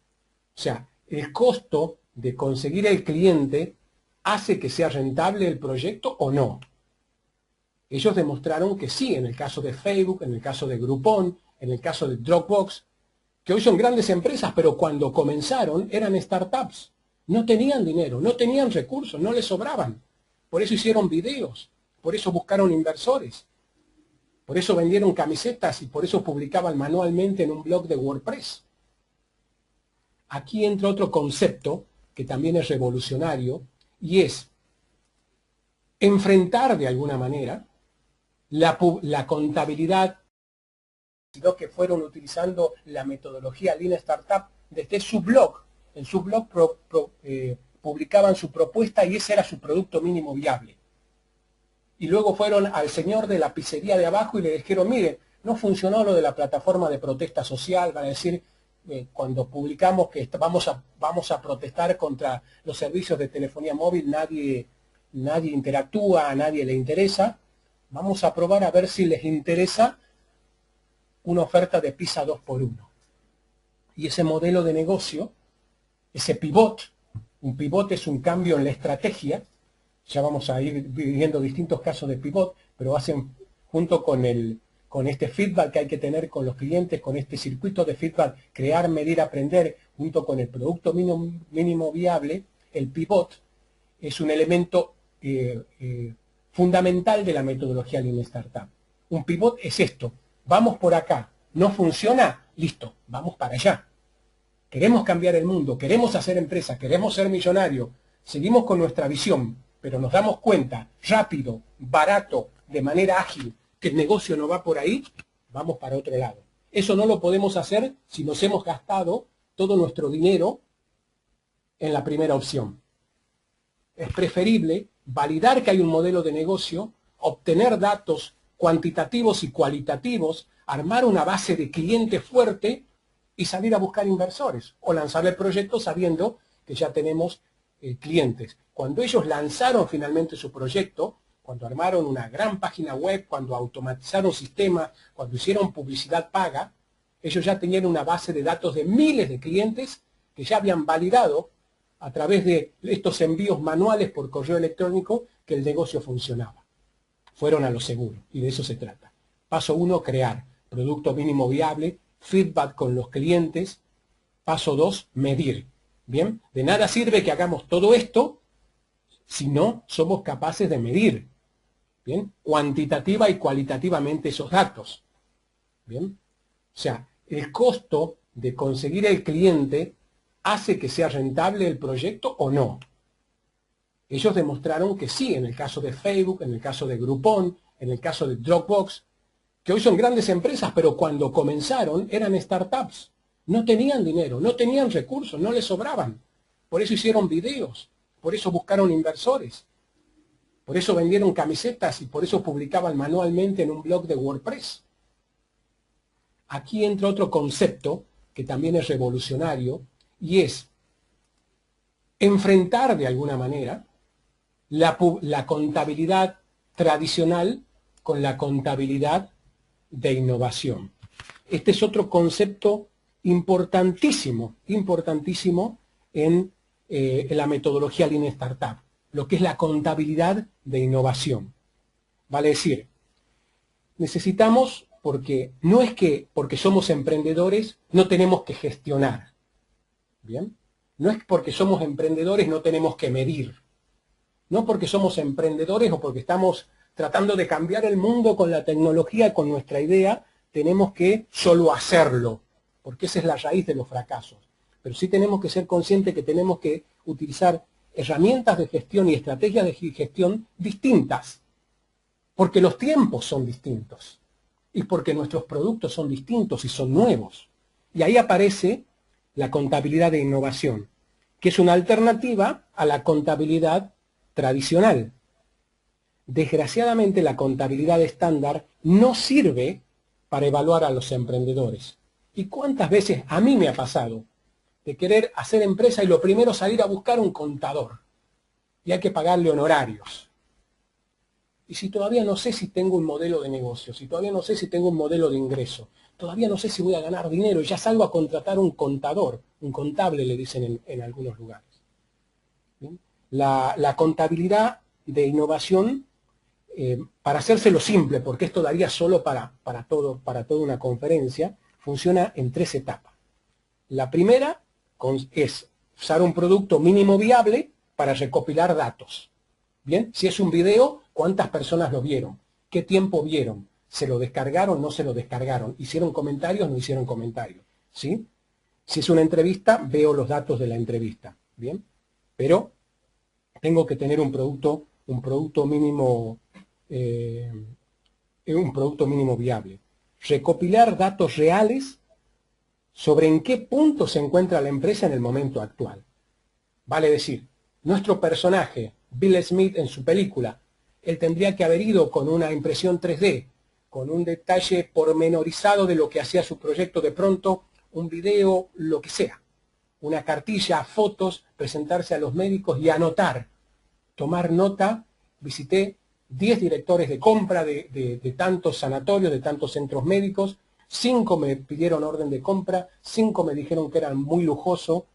o sea, el costo de conseguir el cliente hace que sea rentable el proyecto o no. Ellos demostraron que sí, en el caso de Facebook, en el caso de Groupon, en el caso de Dropbox, que hoy son grandes empresas, pero cuando comenzaron eran startups. No tenían dinero, no tenían recursos, no les sobraban. Por eso hicieron videos, por eso buscaron inversores, por eso vendieron camisetas y por eso publicaban manualmente en un blog de WordPress. Aquí entra otro concepto que también es revolucionario y es enfrentar de alguna manera la contabilidad, sino que fueron utilizando la metodología Lean Startup desde su blog. En su blog publicaban su propuesta y ese era su producto mínimo viable. Y luego fueron al señor de la pizzería de abajo y le dijeron, mire, no funcionó lo de la plataforma de protesta social, van a decir, cuando publicamos que vamos a protestar contra los servicios de telefonía móvil, nadie interactúa, a nadie le interesa, vamos a probar a ver si les interesa una oferta de pizza 2x1. Y ese modelo de negocio, ese pivot, un pivot es un cambio en la estrategia, ya vamos a ir viendo distintos casos de pivot, pero hacen junto con este feedback que hay que tener con los clientes, con este circuito de feedback, crear, medir, aprender, junto con el producto mínimo viable, el pivot es un elemento fundamental de la metodología Lean Startup. Un pivot es esto, vamos por acá, no funciona, listo, vamos para allá. Queremos cambiar el mundo, queremos hacer empresa, queremos ser millonarios, seguimos con nuestra visión, pero nos damos cuenta, rápido, barato, de manera ágil, que el negocio no va por ahí, vamos para otro lado. Eso no lo podemos hacer si nos hemos gastado todo nuestro dinero en la primera opción. Es preferible validar que hay un modelo de negocio, obtener datos cuantitativos y cualitativos, armar una base de cliente fuerte y salir a buscar inversores o lanzar el proyecto sabiendo que ya tenemos clientes. Cuando ellos lanzaron finalmente su proyecto, cuando armaron una gran página web, cuando automatizaron sistemas, cuando hicieron publicidad paga, ellos ya tenían una base de datos de miles de clientes que ya habían validado a través de estos envíos manuales por correo electrónico que el negocio funcionaba. Fueron a lo seguro y de eso se trata. Paso 1, crear producto mínimo viable, feedback con los clientes. Paso 2, medir. Bien, de nada sirve que hagamos todo esto si no somos capaces de medir, bien, cuantitativa y cualitativamente esos datos. Bien, o sea, el costo de conseguir el cliente hace que sea rentable el proyecto o no. Ellos demostraron que sí, en el caso de Facebook, en el caso de Groupon, en el caso de Dropbox, que hoy son grandes empresas, pero cuando comenzaron eran startups. No tenían dinero, no tenían recursos, no les sobraban. Por eso hicieron videos, por eso buscaron inversores, por eso vendieron camisetas y por eso publicaban manualmente en un blog de WordPress. Aquí entra otro concepto que también es revolucionario y es enfrentar de alguna manera la contabilidad tradicional con la contabilidad de innovación. Este es otro concepto importantísimo en la metodología Lean Startup, lo que es la contabilidad de innovación. Vale decir, necesitamos, porque no es que porque somos emprendedores no tenemos que gestionar, ¿bien? No es porque somos emprendedores no tenemos que medir. No porque somos emprendedores o porque estamos tratando de cambiar el mundo con la tecnología, con nuestra idea, tenemos que solo hacerlo. porque esa es la raíz de los fracasos. Pero sí tenemos que ser conscientes que tenemos que utilizar herramientas de gestión y estrategias de gestión distintas, porque los tiempos son distintos y porque nuestros productos son distintos y son nuevos. Y ahí aparece la contabilidad de innovación, que es una alternativa a la contabilidad tradicional. Desgraciadamente, la contabilidad estándar no sirve para evaluar a los emprendedores. ¿Y cuántas veces a mí me ha pasado de querer hacer empresa y lo primero salir a buscar un contador? Y hay que pagarle honorarios. Y si todavía no sé si tengo un modelo de negocio, si todavía no sé si tengo un modelo de ingreso, todavía no sé si voy a ganar dinero y ya salgo a contratar un contador, un contable le dicen en algunos lugares. ¿Bien? La contabilidad de innovación, para hacérselo simple, porque esto daría solo para toda una conferencia, funciona en 3 etapas. La primera es usar un producto mínimo viable para recopilar datos. Bien, si es un video, ¿cuántas personas lo vieron? ¿Qué tiempo vieron? ¿Se lo descargaron? ¿No se lo descargaron? ¿Hicieron comentarios? ¿No hicieron comentarios? ¿Sí? Si es una entrevista, veo los datos de la entrevista. Bien, pero tengo que tener un producto mínimo viable. Recopilar datos reales sobre en qué punto se encuentra la empresa en el momento actual. Vale decir, nuestro personaje, Bill Smith, en su película, él tendría que haber ido con una impresión 3D, con un detalle pormenorizado de lo que hacía su proyecto, de pronto un video, lo que sea, una cartilla, fotos, presentarse a los médicos y anotar, tomar nota. Visité 10 directores de compra de tantos sanatorios, de tantos centros médicos, 5 me pidieron orden de compra, 5 me dijeron que eran muy lujoso,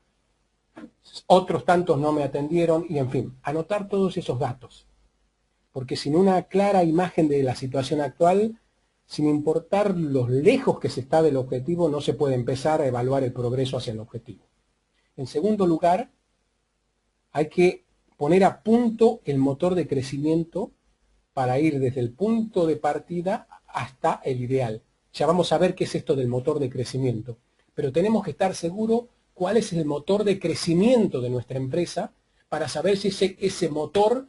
otros tantos no me atendieron, y en fin, anotar todos esos datos. Porque sin una clara imagen de la situación actual, sin importar lo lejos que se está del objetivo, no se puede empezar a evaluar el progreso hacia el objetivo. En segundo lugar, hay que poner a punto el motor de crecimiento para ir desde el punto de partida hasta el ideal. Ya vamos a ver qué es esto del motor de crecimiento, pero tenemos que estar seguros cuál es el motor de crecimiento de nuestra empresa para saber si ese motor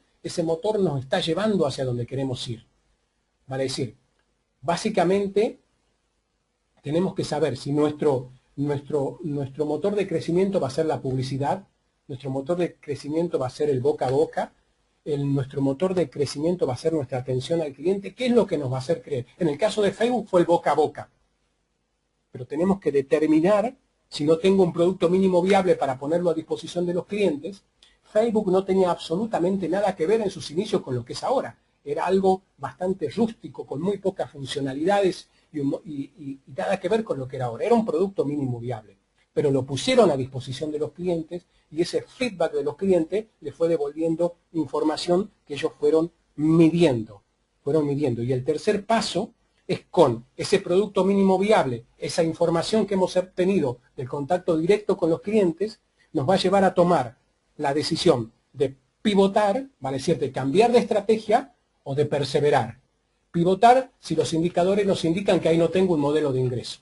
nos está llevando hacia donde queremos ir. Vale decir, básicamente tenemos que saber si nuestro motor de crecimiento va a ser la publicidad, nuestro motor de crecimiento va a ser el boca a boca, nuestro motor de crecimiento va a ser nuestra atención al cliente. ¿Qué es lo que nos va a hacer creer? En el caso de Facebook fue el boca a boca, pero tenemos que determinar, si no tengo un producto mínimo viable para ponerlo a disposición de los clientes. Facebook no tenía absolutamente nada que ver en sus inicios con lo que es ahora. Era algo bastante rústico, con muy pocas funcionalidades y nada que ver con lo que era ahora. Era un producto mínimo viable, pero lo pusieron a disposición de los clientes y ese feedback de los clientes les fue devolviendo información que ellos fueron midiendo. Y el tercer paso es con ese producto mínimo viable, esa información que hemos obtenido del contacto directo con los clientes, nos va a llevar a tomar la decisión de pivotar, vale decir, de cambiar de estrategia o de perseverar. Pivotar si los indicadores nos indican que ahí no tengo un modelo de ingreso.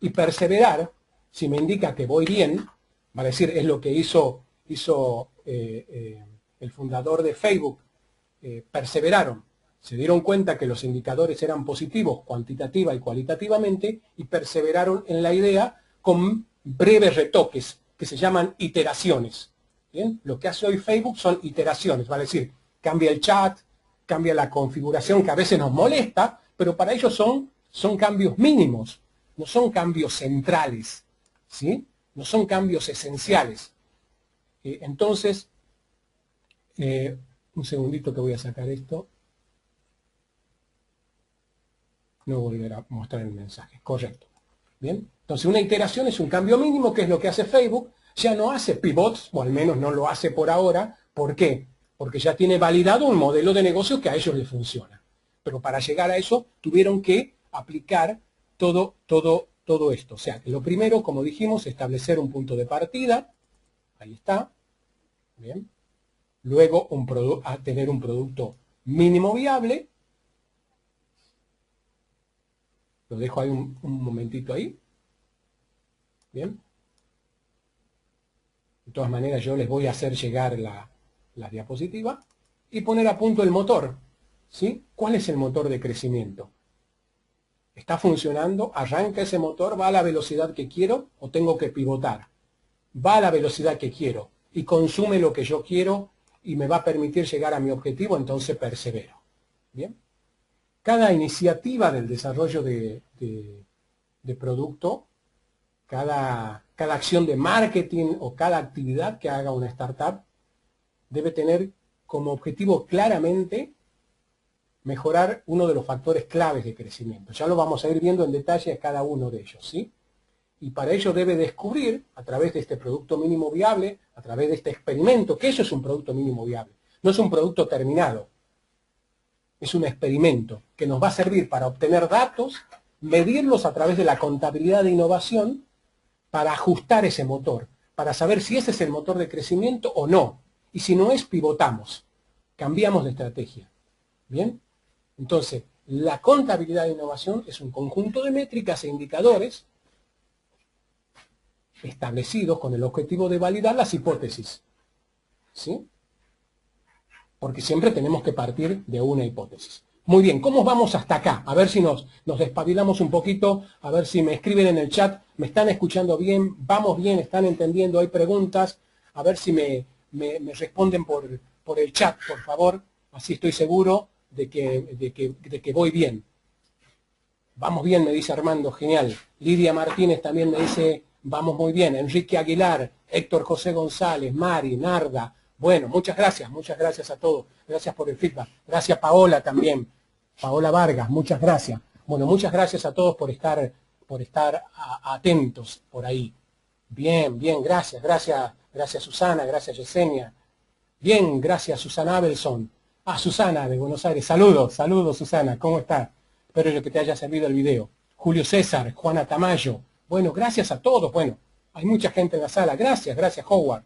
Y perseverar si me indica que voy bien, vale decir, es lo que hizo el fundador de Facebook. Perseveraron, se dieron cuenta que los indicadores eran positivos cuantitativa y cualitativamente y perseveraron en la idea con breves retoques que se llaman iteraciones. ¿Bien? Lo que hace hoy Facebook son iteraciones, vale decir, cambia el chat, cambia la configuración que a veces nos molesta, pero para ellos son cambios mínimos, no son cambios centrales, ¿sí? No son cambios esenciales. Entonces, un segundito que voy a sacar esto. No volver a mostrar el mensaje, correcto. Bien, entonces una iteración es un cambio mínimo, que es lo que hace Facebook. Ya no hace pivots, o al menos no lo hace por ahora. ¿Por qué? Porque ya tiene validado un modelo de negocio que a ellos les funciona. Pero para llegar a eso tuvieron que aplicar todo esto. O sea, que lo primero, como dijimos, establecer un punto de partida. Ahí está. Bien. Luego tener un producto mínimo viable. Lo dejo ahí un momentito ahí. Bien. De todas maneras, yo les voy a hacer llegar la diapositiva y poner a punto el motor. ¿Sí? ¿Cuál es el motor de crecimiento? ¿Está funcionando? ¿Arranca ese motor? ¿Va a la velocidad que quiero o tengo que pivotar? Va a la velocidad que quiero y consume lo que yo quiero y me va a permitir llegar a mi objetivo, entonces persevero. ¿Bien? Cada iniciativa del desarrollo de producto, cada acción de marketing o cada actividad que haga una startup debe tener como objetivo claramente mejorar uno de los factores claves de crecimiento. Ya lo vamos a ir viendo en detalle a cada uno de ellos, ¿sí? Y para ello debe descubrir, a través de este producto mínimo viable, a través de este experimento, que eso es un producto mínimo viable. No es un producto terminado, es un experimento que nos va a servir para obtener datos, medirlos a través de la contabilidad de innovación, para ajustar ese motor, para saber si ese es el motor de crecimiento o no. Y si no es, pivotamos, cambiamos de estrategia. ¿Bien? Entonces, la contabilidad de innovación es un conjunto de métricas e indicadores establecidos con el objetivo de validar las hipótesis. ¿Sí? Porque siempre tenemos que partir de una hipótesis. Muy bien, ¿cómo vamos hasta acá? A ver si nos despabilamos un poquito, a ver si me escriben en el chat, me están escuchando bien, vamos bien, están entendiendo, hay preguntas, a ver si me responden por el chat, por favor, así estoy seguro de que voy bien. Vamos bien, me dice Armando, genial. Lidia Martínez también me dice, vamos muy bien. Enrique Aguilar, Héctor José González, Mari, Narda. Bueno, muchas gracias a todos. Gracias por el feedback. Gracias Paola también. Paola Vargas, muchas gracias. Bueno, muchas gracias a todos por estar atentos por ahí. Bien, gracias Susana, gracias Yesenia. Bien, gracias Susana Abelson. Susana de Buenos Aires, saludos Susana, ¿cómo estás? Espero que te haya servido el video. Julio César, Juana Tamayo. Bueno, gracias a todos. Bueno, hay mucha gente en la sala. Gracias Howard.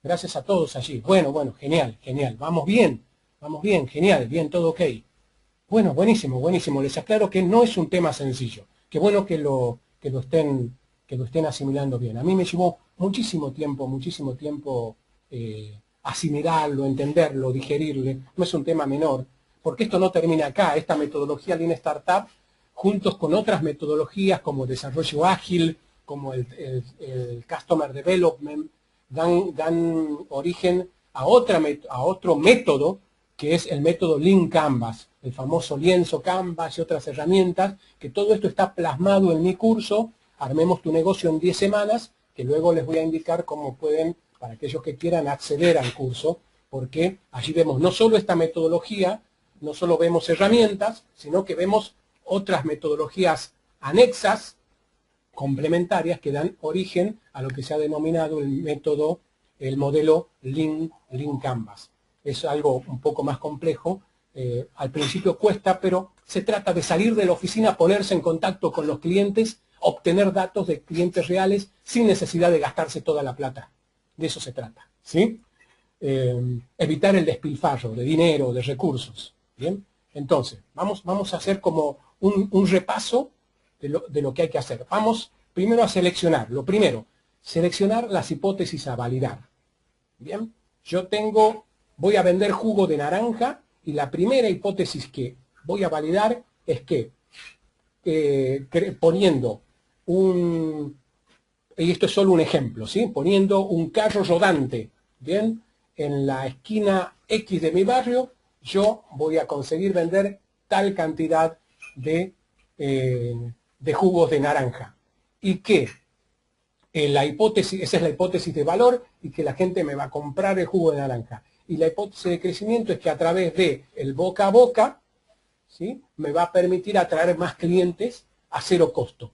Gracias a todos allí. Bueno, genial. Vamos bien, genial, bien, todo ok. Bueno, buenísimo. Les aclaro que no es un tema sencillo. Qué bueno que lo estén asimilando bien. A mí me llevó muchísimo tiempo asimilarlo, entenderlo, digerirlo. No es un tema menor, porque esto no termina acá. Esta metodología Lean Startup, juntos con otras metodologías como desarrollo ágil, como el Customer Development, dan origen a otro método, que es el método Lean Canvas, el famoso lienzo Canvas y otras herramientas, que todo esto está plasmado en mi curso, Armemos tu negocio en 10 semanas, que luego les voy a indicar cómo pueden, para aquellos que quieran acceder al curso, porque allí vemos no solo esta metodología, no solo vemos herramientas, sino que vemos otras metodologías anexas, complementarias, que dan origen a lo que se ha denominado el modelo Lean Canvas. Es algo un poco más complejo, al principio cuesta, pero se trata de salir de la oficina, ponerse en contacto con los clientes, obtener datos de clientes reales sin necesidad de gastarse toda la plata. De eso se trata, ¿sí? Evitar el despilfarro de dinero, de recursos. ¿Bien? Entonces, vamos a hacer como un repaso de lo que hay que hacer. Vamos primero a seleccionar. Lo primero, seleccionar las hipótesis a validar. ¿Bien? Voy a vender jugo de naranja y la primera hipótesis que voy a validar es que poniendo y esto es solo un ejemplo, ¿sí? Poniendo un carro rodante, ¿bien? En la esquina X de mi barrio, yo voy a conseguir vender tal cantidad de jugos de naranja. Y que esa es la hipótesis de valor, y que la gente me va a comprar el jugo de naranja. Y la hipótesis de crecimiento es que a través de el boca a boca, ¿sí? Me va a permitir atraer más clientes a cero costo.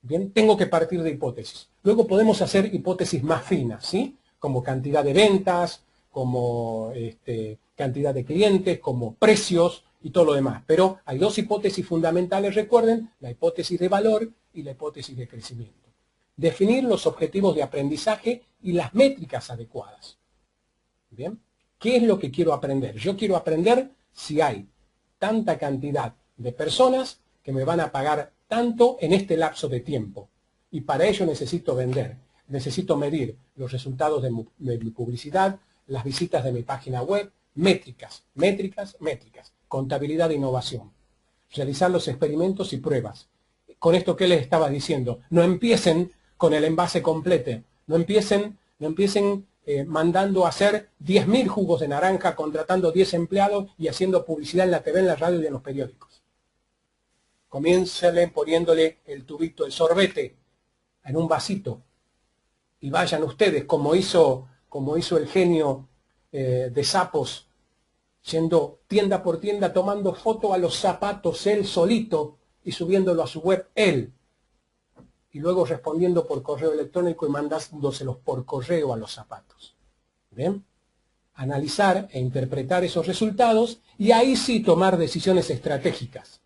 Bien, tengo que partir de hipótesis. Luego podemos hacer hipótesis más finas, ¿sí? Como cantidad de ventas, como cantidad de clientes, como precios y todo lo demás. Pero hay dos hipótesis fundamentales, recuerden, la hipótesis de valor y la hipótesis de crecimiento. Definir los objetivos de aprendizaje y las métricas adecuadas. Bien, ¿qué es lo que quiero aprender? Yo quiero aprender si hay tanta cantidad de personas que me van a pagar tanto en este lapso de tiempo. Y para ello necesito vender. Necesito medir los resultados de mi publicidad, las visitas de mi página web, métricas, métricas, métricas, contabilidad de innovación. Realizar los experimentos y pruebas. Con esto que les estaba diciendo, no empiecen con el envase completo, no empiecen mandando a hacer 10.000 jugos de naranja, contratando 10 empleados y haciendo publicidad en la TV, en la radio y en los periódicos. Comiéncenle poniéndole el tubito, el sorbete, en un vasito. Y vayan ustedes, como hizo el genio de sapos, yendo tienda por tienda, tomando foto a los zapatos él solito y subiéndolo a su web él. Y luego respondiendo por correo electrónico y mandándoselos por correo a los zapatos. ¿Bien? Analizar e interpretar esos resultados y ahí sí tomar decisiones estratégicas.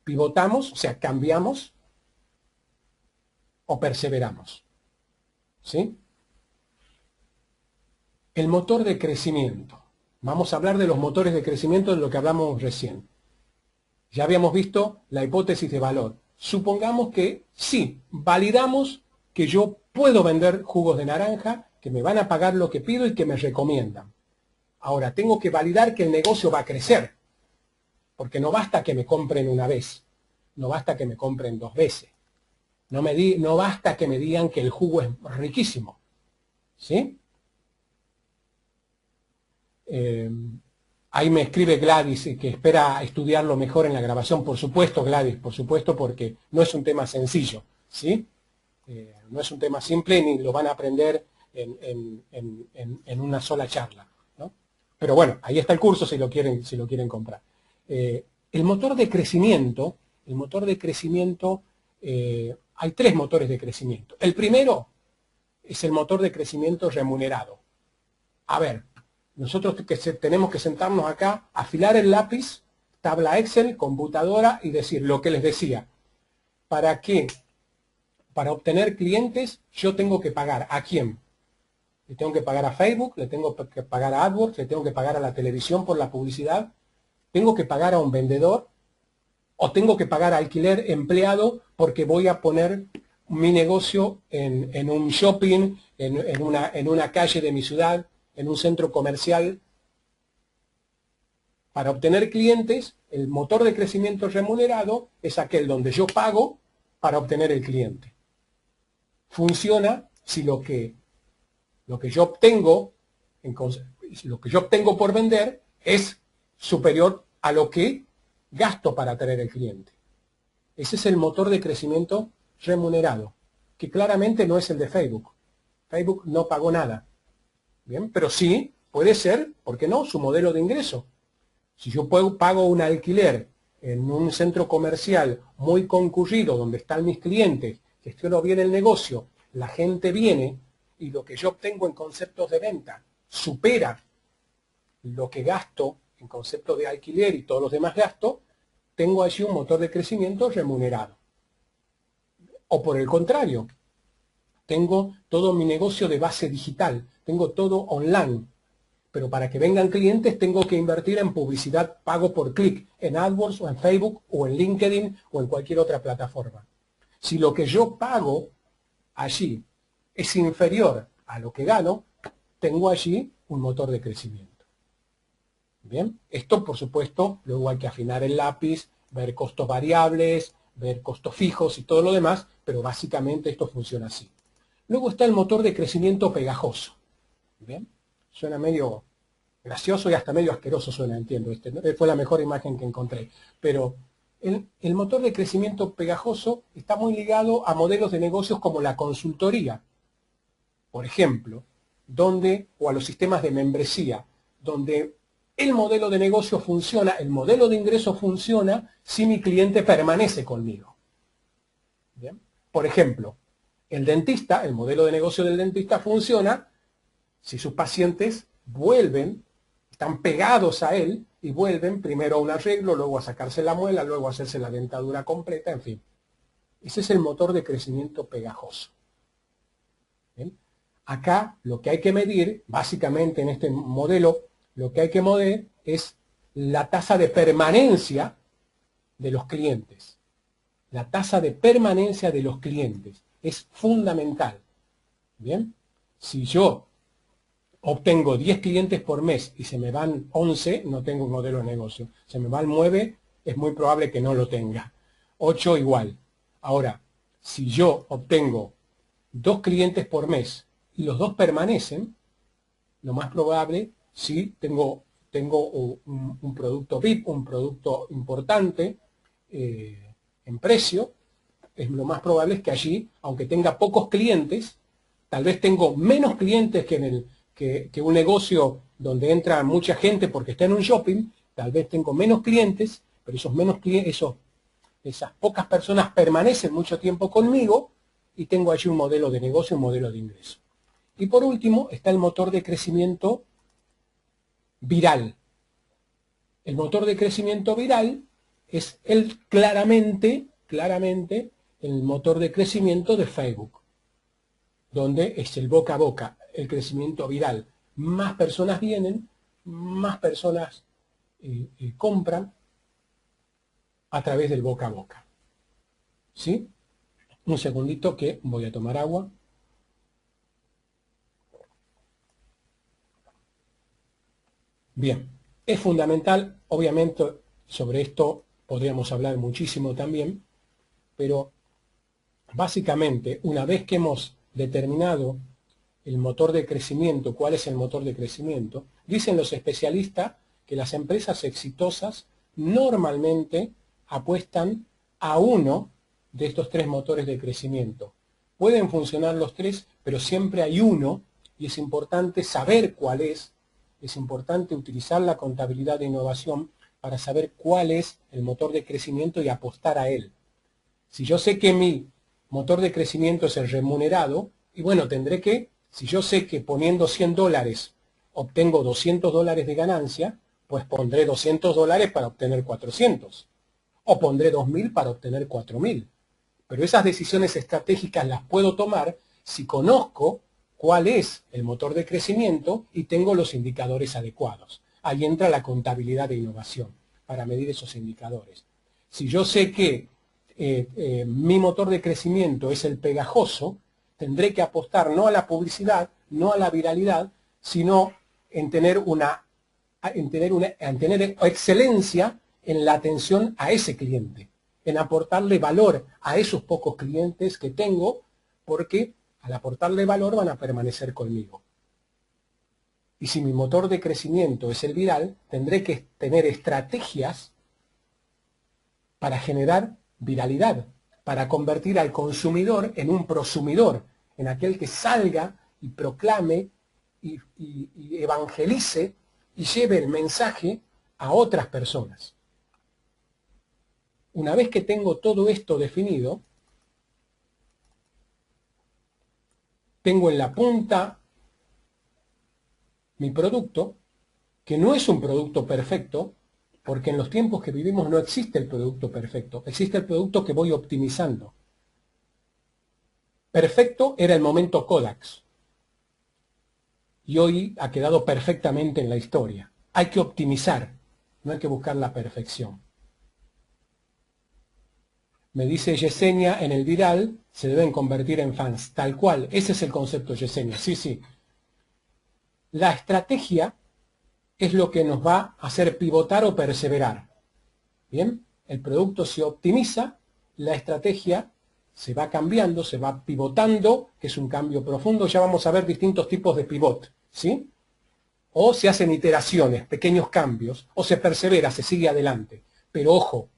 Pivotamos, o sea, cambiamos o perseveramos. ¿Sí? El motor de crecimiento. Vamos a hablar de los motores de crecimiento de lo que hablamos recién. Ya habíamos visto la hipótesis de valor. Supongamos que sí, validamos que yo puedo vender jugos de naranja, que me van a pagar lo que pido y que me recomiendan. Ahora, tengo que validar que el negocio va a crecer. Porque no basta que me compren una vez. No basta que me compren 2 veces. No basta que me digan que el jugo es riquísimo. ¿Sí? Ahí me escribe Gladys que espera estudiarlo mejor en la grabación. Por supuesto, Gladys, por supuesto, porque no es un tema sencillo, ¿sí? No es un tema simple ni lo van a aprender en una sola charla, ¿no? Pero bueno, ahí está el curso si lo quieren comprar. El motor de crecimiento, hay 3 motores de crecimiento. El primero es el motor de crecimiento remunerado. A ver, nosotros tenemos que sentarnos acá, afilar el lápiz, tabla Excel, computadora y decir lo que les decía. ¿Para qué? Para obtener clientes yo tengo que pagar. ¿A quién? Le tengo que pagar a Facebook, le tengo que pagar a AdWords, le tengo que pagar a la televisión por la publicidad, tengo que pagar a un vendedor o tengo que pagar a alquiler empleado porque voy a poner mi negocio en un shopping, en una calle de mi ciudad, en un centro comercial. Para obtener clientes, el motor de crecimiento remunerado es aquel donde yo pago para obtener el cliente. Funciona si lo que yo obtengo por vender es superior a lo que gasto para atraer el cliente. Ese es el motor de crecimiento remunerado, que claramente no es el de Facebook. Facebook no pagó nada. Bien, pero sí puede ser, ¿por qué no?, su modelo de ingreso. Si yo pago un alquiler en un centro comercial muy concurrido, donde están mis clientes, gestiono bien el negocio, la gente viene y lo que yo obtengo en conceptos de venta supera lo que gasto en conceptos de alquiler y todos los demás gastos, tengo allí un motor de crecimiento remunerado. O por el contrario, tengo todo mi negocio de base digital, tengo todo online, pero para que vengan clientes tengo que invertir en publicidad pago por clic, en AdWords o en Facebook o en LinkedIn o en cualquier otra plataforma. Si lo que yo pago allí es inferior a lo que gano, tengo allí un motor de crecimiento. Bien, esto por supuesto, luego hay que afinar el lápiz, ver costos variables, ver costos fijos y todo lo demás, pero básicamente esto funciona así. Luego está el motor de crecimiento pegajoso. ¿Bien? Suena medio gracioso y hasta medio asqueroso suena, entiendo. Fue la mejor imagen que encontré. Pero el motor de crecimiento pegajoso está muy ligado a modelos de negocios como la consultoría, por ejemplo, o a los sistemas de membresía, donde el modelo de negocio funciona, el modelo de ingreso funciona si mi cliente permanece conmigo. ¿Bien? Por ejemplo, el dentista, el modelo de negocio del dentista funciona si sus pacientes vuelven, están pegados a él y vuelven primero a un arreglo, luego a sacarse la muela, luego a hacerse la dentadura completa, en fin. Ese es el motor de crecimiento pegajoso. ¿Bien? Acá lo que hay que medir, básicamente en este modelo, lo que hay que medir es la tasa de permanencia de los clientes. La tasa de permanencia de los clientes es fundamental. ¿Bien? Si yo obtengo 10 clientes por mes y se me van 11, no tengo un modelo de negocio. Se me van 9, es muy probable que no lo tenga. 8 igual. Ahora, si yo obtengo 2 clientes por mes y los 2 permanecen, lo más probable, si tengo un producto VIP, un producto importante en precio, es lo más probable es que allí, aunque tenga pocos clientes, tal vez tengo menos clientes que un negocio donde entra mucha gente porque está en un shopping, tal vez tengo menos clientes, pero esas pocas personas permanecen mucho tiempo conmigo y tengo allí un modelo de negocio, un modelo de ingreso. Y por último está el motor de crecimiento viral. El motor de crecimiento viral es claramente el motor de crecimiento de Facebook, donde es el boca a boca, el crecimiento viral. Más personas vienen, más personas compran a través del boca a boca. ¿Sí? Un segundito que voy a tomar agua. Bien, es fundamental, obviamente sobre esto podríamos hablar muchísimo también, pero básicamente una vez que hemos determinado el motor de crecimiento, cuál es el motor de crecimiento, dicen los especialistas que las empresas exitosas normalmente apuestan a uno de estos 3 motores de crecimiento. Pueden funcionar los 3, pero siempre hay uno y es importante saber cuál es importante utilizar la contabilidad de innovación para saber cuál es el motor de crecimiento y apostar a él. Si yo sé que mi motor de crecimiento es el remunerado, y bueno, si yo sé que poniendo $100 obtengo $200 de ganancia, pues pondré $200 para obtener 400. O pondré 2.000 para obtener 4.000. Pero esas decisiones estratégicas las puedo tomar si conozco cuál es el motor de crecimiento y tengo los indicadores adecuados. Ahí entra la contabilidad de innovación para medir esos indicadores. Si yo sé que mi motor de crecimiento es el pegajoso, tendré que apostar no a la publicidad, no a la viralidad, sino en tener excelencia en la atención a ese cliente, en aportarle valor a esos pocos clientes que tengo, porque al aportarle valor van a permanecer conmigo. Y si mi motor de crecimiento es el viral, tendré que tener estrategias para generar viralidad, para convertir al consumidor en un prosumidor, en aquel que salga y proclame y evangelice y lleve el mensaje a otras personas. Una vez que tengo todo esto definido, tengo en la punta mi producto, que no es un producto perfecto, porque en los tiempos que vivimos no existe el producto perfecto, existe el producto que voy optimizando. Perfecto era el momento Kodak, y hoy ha quedado perfectamente en la historia. Hay que optimizar, no hay que buscar la perfección. Me dice Yesenia, en el viral se deben convertir en fans, tal cual, ese es el concepto Yesenia, sí. La estrategia es lo que nos va a hacer pivotar o perseverar. Bien, el producto se optimiza, la estrategia se va cambiando, se va pivotando, que es un cambio profundo. Ya vamos a ver distintos tipos de pivot, ¿sí? O se hacen iteraciones, pequeños cambios, o se persevera, se sigue adelante. Pero ojo,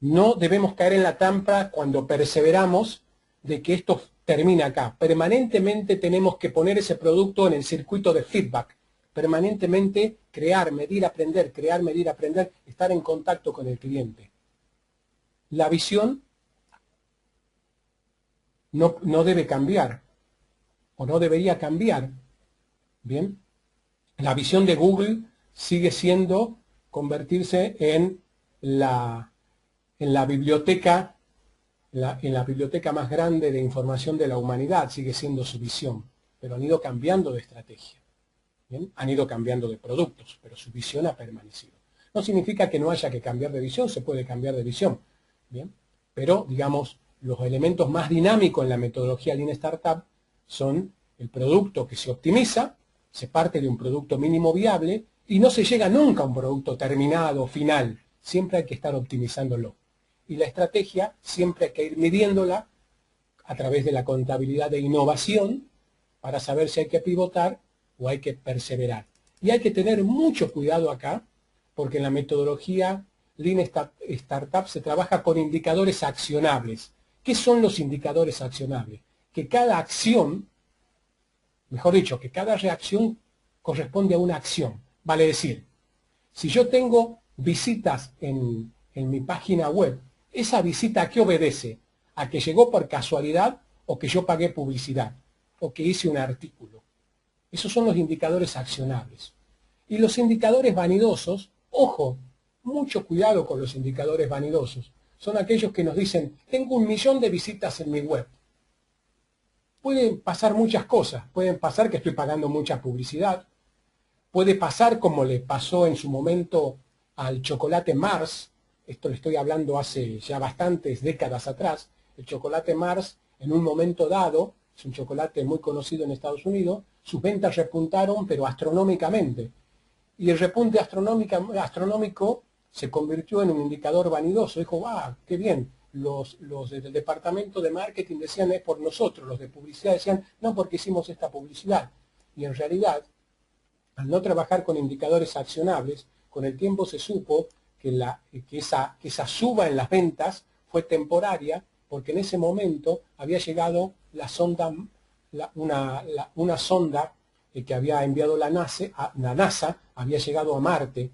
no debemos caer en la trampa cuando perseveramos de que esto termina acá. Permanentemente tenemos que poner ese producto en el circuito de feedback. Permanentemente crear, medir, aprender, crear, medir, aprender, estar en contacto con el cliente. La visión no debe cambiar, o no debería cambiar. Bien, la visión de Google sigue siendo convertirse en la biblioteca, en la biblioteca más grande de información de la humanidad, sigue siendo su visión, pero han ido cambiando de estrategia. ¿Bien? Han ido cambiando de productos, pero su visión ha permanecido. No significa que no haya que cambiar de visión, se puede cambiar de visión. ¿Bien? Pero, digamos, los elementos más dinámicos en la metodología Lean Startup son el producto que se optimiza, se parte de un producto mínimo viable y no se llega nunca a un producto terminado, final. Siempre hay que estar optimizándolo. Y la estrategia siempre hay que ir midiéndola a través de la contabilidad de innovación para saber si hay que pivotar o hay que perseverar. Y hay que tener mucho cuidado acá, porque en la metodología Lean Startup se trabaja con indicadores accionables. ¿Qué son los indicadores accionables? Que cada acción, mejor dicho, que cada reacción corresponde a una acción. Vale decir, si yo tengo visitas en mi página web, ¿esa visita a qué obedece? ¿A que llegó por casualidad o que yo pagué publicidad? ¿O que hice un artículo? Esos son los indicadores accionables. Y los indicadores vanidosos, ojo, mucho cuidado con los indicadores vanidosos, son aquellos que nos dicen, tengo 1 millón de visitas en mi web. Pueden pasar muchas cosas, pueden pasar que estoy pagando mucha publicidad, puede pasar como le pasó en su momento al chocolate Mars, esto le estoy hablando hace ya bastantes décadas atrás, el chocolate Mars en un momento dado, es un chocolate muy conocido en Estados Unidos, sus ventas repuntaron pero astronómicamente. Y el repunte astronómico se convirtió en un indicador vanidoso. Dijo, qué bien, los del departamento de marketing decían es por nosotros, los de publicidad decían no porque hicimos esta publicidad. Y en realidad, al no trabajar con indicadores accionables, con el tiempo se supo que esa suba en las ventas fue temporaria, porque en ese momento había llegado la sonda, una sonda que había enviado la NASA, había llegado a Marte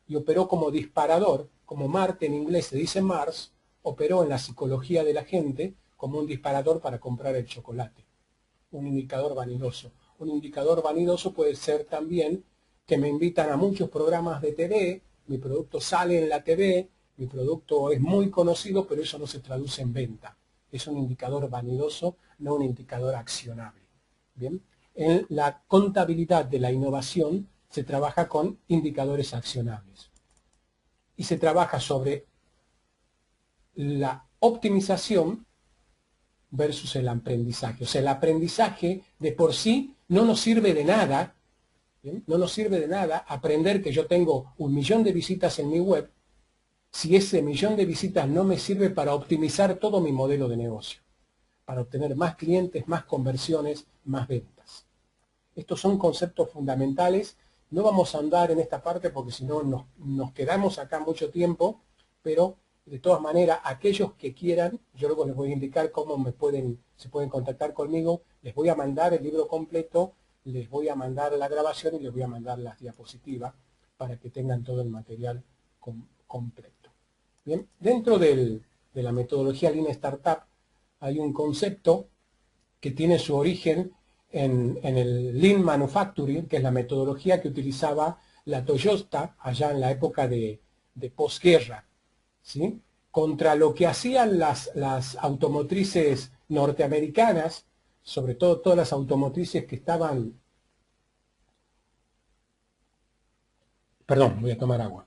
y operó como disparador, como Marte en inglés se dice Mars, operó en la psicología de la gente como un disparador para comprar el chocolate. Un indicador vanidoso. Un indicador vanidoso puede ser también que me invitan a muchos programas de TV, mi producto sale en la TV, mi producto es muy conocido, pero eso no se traduce en venta. Es un indicador vanidoso, no un indicador accionable. ¿Bien? En la contabilidad de la innovación se trabaja con indicadores accionables. Y se trabaja sobre la optimización versus el aprendizaje. O sea, el aprendizaje de por sí no nos sirve de nada, ¿bien? No nos sirve de nada aprender que yo tengo 1 millón de visitas en mi web si ese 1 millón de visitas no me sirve para optimizar todo mi modelo de negocio, para obtener más clientes, más conversiones, más ventas. Estos son conceptos fundamentales. No vamos a andar en esta parte porque si no nos quedamos acá mucho tiempo, pero de todas maneras, aquellos que quieran, yo luego les voy a indicar cómo se pueden contactar conmigo, les voy a mandar el libro completo, les voy a mandar la grabación y les voy a mandar las diapositivas para que tengan todo el material completo. Bien, dentro de la metodología Lean Startup hay un concepto que tiene su origen en el Lean Manufacturing, que es la metodología que utilizaba la Toyota allá en la época de posguerra, ¿sí? Contra lo que hacían las automotrices norteamericanas, sobre todo todas las automotrices que estaban... Perdón, voy a tomar agua.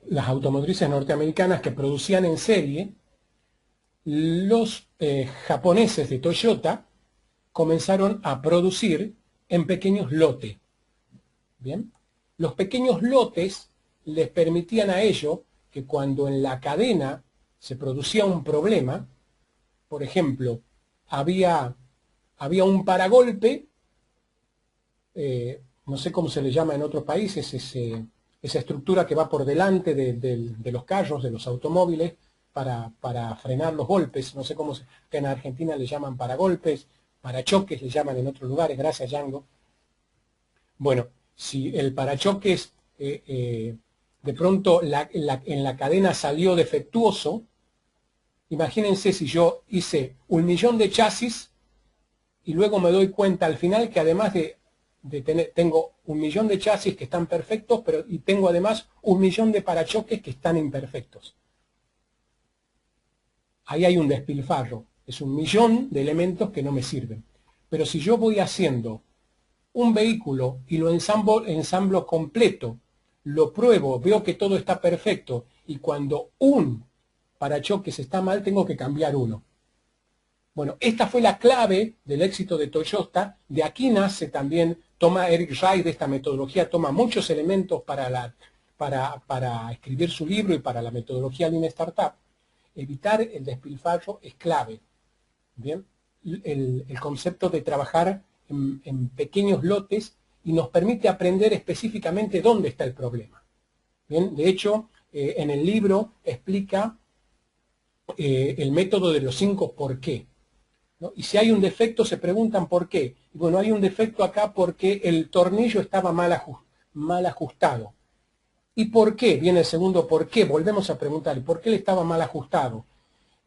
Las automotrices norteamericanas que producían en serie, los japoneses de Toyota comenzaron a producir en pequeños lotes. ¿Bien? Los pequeños lotes les permitían a ellos que cuando en la cadena se producía un problema, por ejemplo, había un paragolpe, no sé cómo se le llama en otros países, esa estructura que va por delante de los carros, de los automóviles, para frenar los golpes, no sé cómo que en Argentina le llaman paragolpes, parachoques le llaman en otros lugares, gracias Django. Bueno, si el parachoques de pronto en la cadena salió defectuoso, imagínense si yo hice 1 millón de chasis y luego me doy cuenta al final que además tengo 1 millón de chasis que están perfectos, y tengo además 1 millón de parachoques que están imperfectos. Ahí hay un despilfarro, es 1 millón de elementos que no me sirven. Pero si yo voy haciendo un vehículo y lo ensamblo completo, lo pruebo, veo que todo está perfecto, y cuando un parachoques está mal, tengo que cambiar uno. Bueno, esta fue la clave del éxito de Toyota. De aquí nace también, toma Eric Rice de esta metodología, toma muchos elementos para escribir su libro y para la metodología Lean Startup. Evitar el despilfarro es clave. ¿Bien? El concepto de trabajar en pequeños lotes y nos permite aprender específicamente dónde está el problema. ¿Bien? De hecho, en el libro explica el método de los 5 por qué. ¿No? Y si hay un defecto se preguntan por qué. Y bueno, hay un defecto acá porque el tornillo estaba mal ajustado. ¿Y por qué? Viene el segundo por qué. Volvemos a preguntar, ¿por qué le estaba mal ajustado?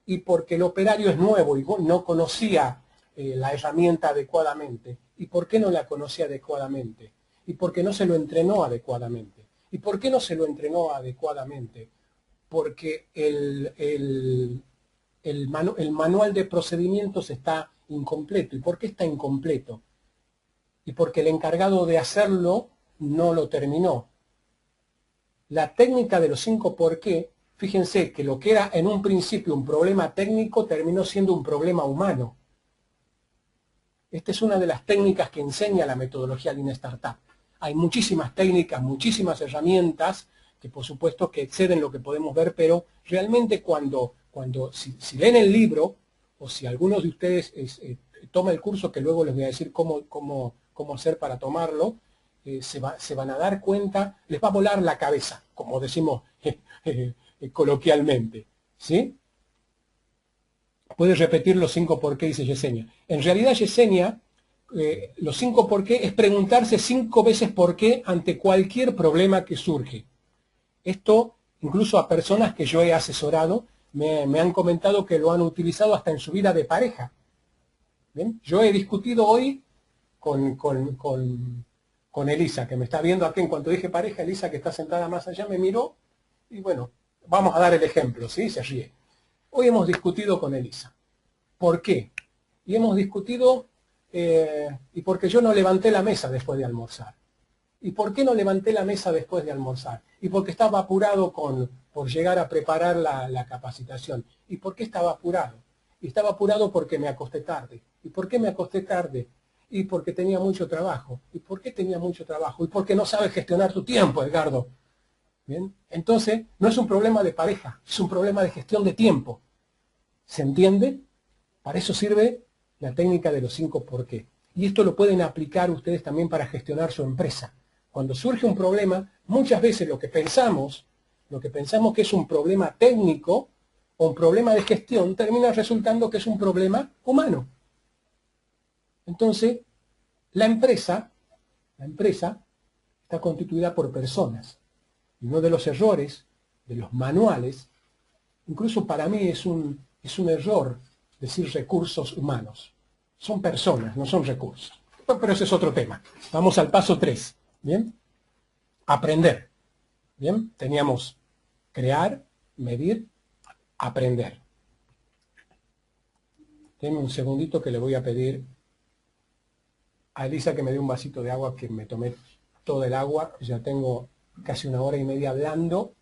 Y porque el operario es nuevo y no conocía la herramienta adecuadamente. ¿Y por qué no la conocía adecuadamente? Y porque no se lo entrenó adecuadamente. ¿Y por qué no se lo entrenó adecuadamente? Porque el manual de procedimientos está incompleto. ¿Y por qué está incompleto? Y porque el encargado de hacerlo no lo terminó. La técnica de los 5 por qué, fíjense que lo que era en un principio un problema técnico terminó siendo un problema humano. Esta es una de las técnicas que enseña la metodología Lean Startup. Hay muchísimas técnicas, muchísimas herramientas que por supuesto que exceden lo que podemos ver, pero realmente si leen el libro, o si algunos de ustedes toma el curso, que luego les voy a decir cómo hacer para tomarlo, se van a dar cuenta, les va a volar la cabeza, como decimos coloquialmente. ¿Sí? Puedes repetir los 5 por qué, dice Yesenia. En realidad, Yesenia, los 5 por qué es preguntarse 5 veces por qué ante cualquier problema que surge. Esto, incluso a personas que yo he asesorado, me han comentado que lo han utilizado hasta en su vida de pareja. ¿Bien? Yo he discutido hoy con Elisa, que me está viendo aquí. En cuanto dije pareja, Elisa, que está sentada más allá, me miró y bueno, vamos a dar el ejemplo, ¿sí? Se ríe. Hoy hemos discutido con Elisa. ¿Por qué? Y hemos discutido, y porque yo no levanté la mesa después de almorzar. ¿Y por qué no levanté la mesa después de almorzar? Y porque estaba apurado por llegar a preparar la capacitación. ¿Y por qué estaba apurado? Y estaba apurado porque me acosté tarde. ¿Y por qué me acosté tarde? Y porque tenía mucho trabajo. ¿Y por qué tenía mucho trabajo? Y porque no sabes gestionar tu tiempo, Edgardo. ¿Bien? Entonces, no es un problema de pareja, es un problema de gestión de tiempo. ¿Se entiende? Para eso sirve la técnica de los 5 por qué. Y esto lo pueden aplicar ustedes también para gestionar su empresa. Cuando surge un problema, muchas veces lo que pensamos que es un problema técnico o un problema de gestión, termina resultando que es un problema humano. Entonces, la empresa está constituida por personas. Y uno de los errores de los manuales, incluso para mí es un error decir recursos humanos. Son personas, no son recursos. Pero ese es otro tema. Vamos al paso 3. ¿Bien? Aprender. ¿Bien? Teníamos crear, medir, aprender. Denme un segundito que le voy a pedir a Elisa que me dé un vasito de agua, que me tomé todo el agua. Ya tengo casi 1 hora y media hablando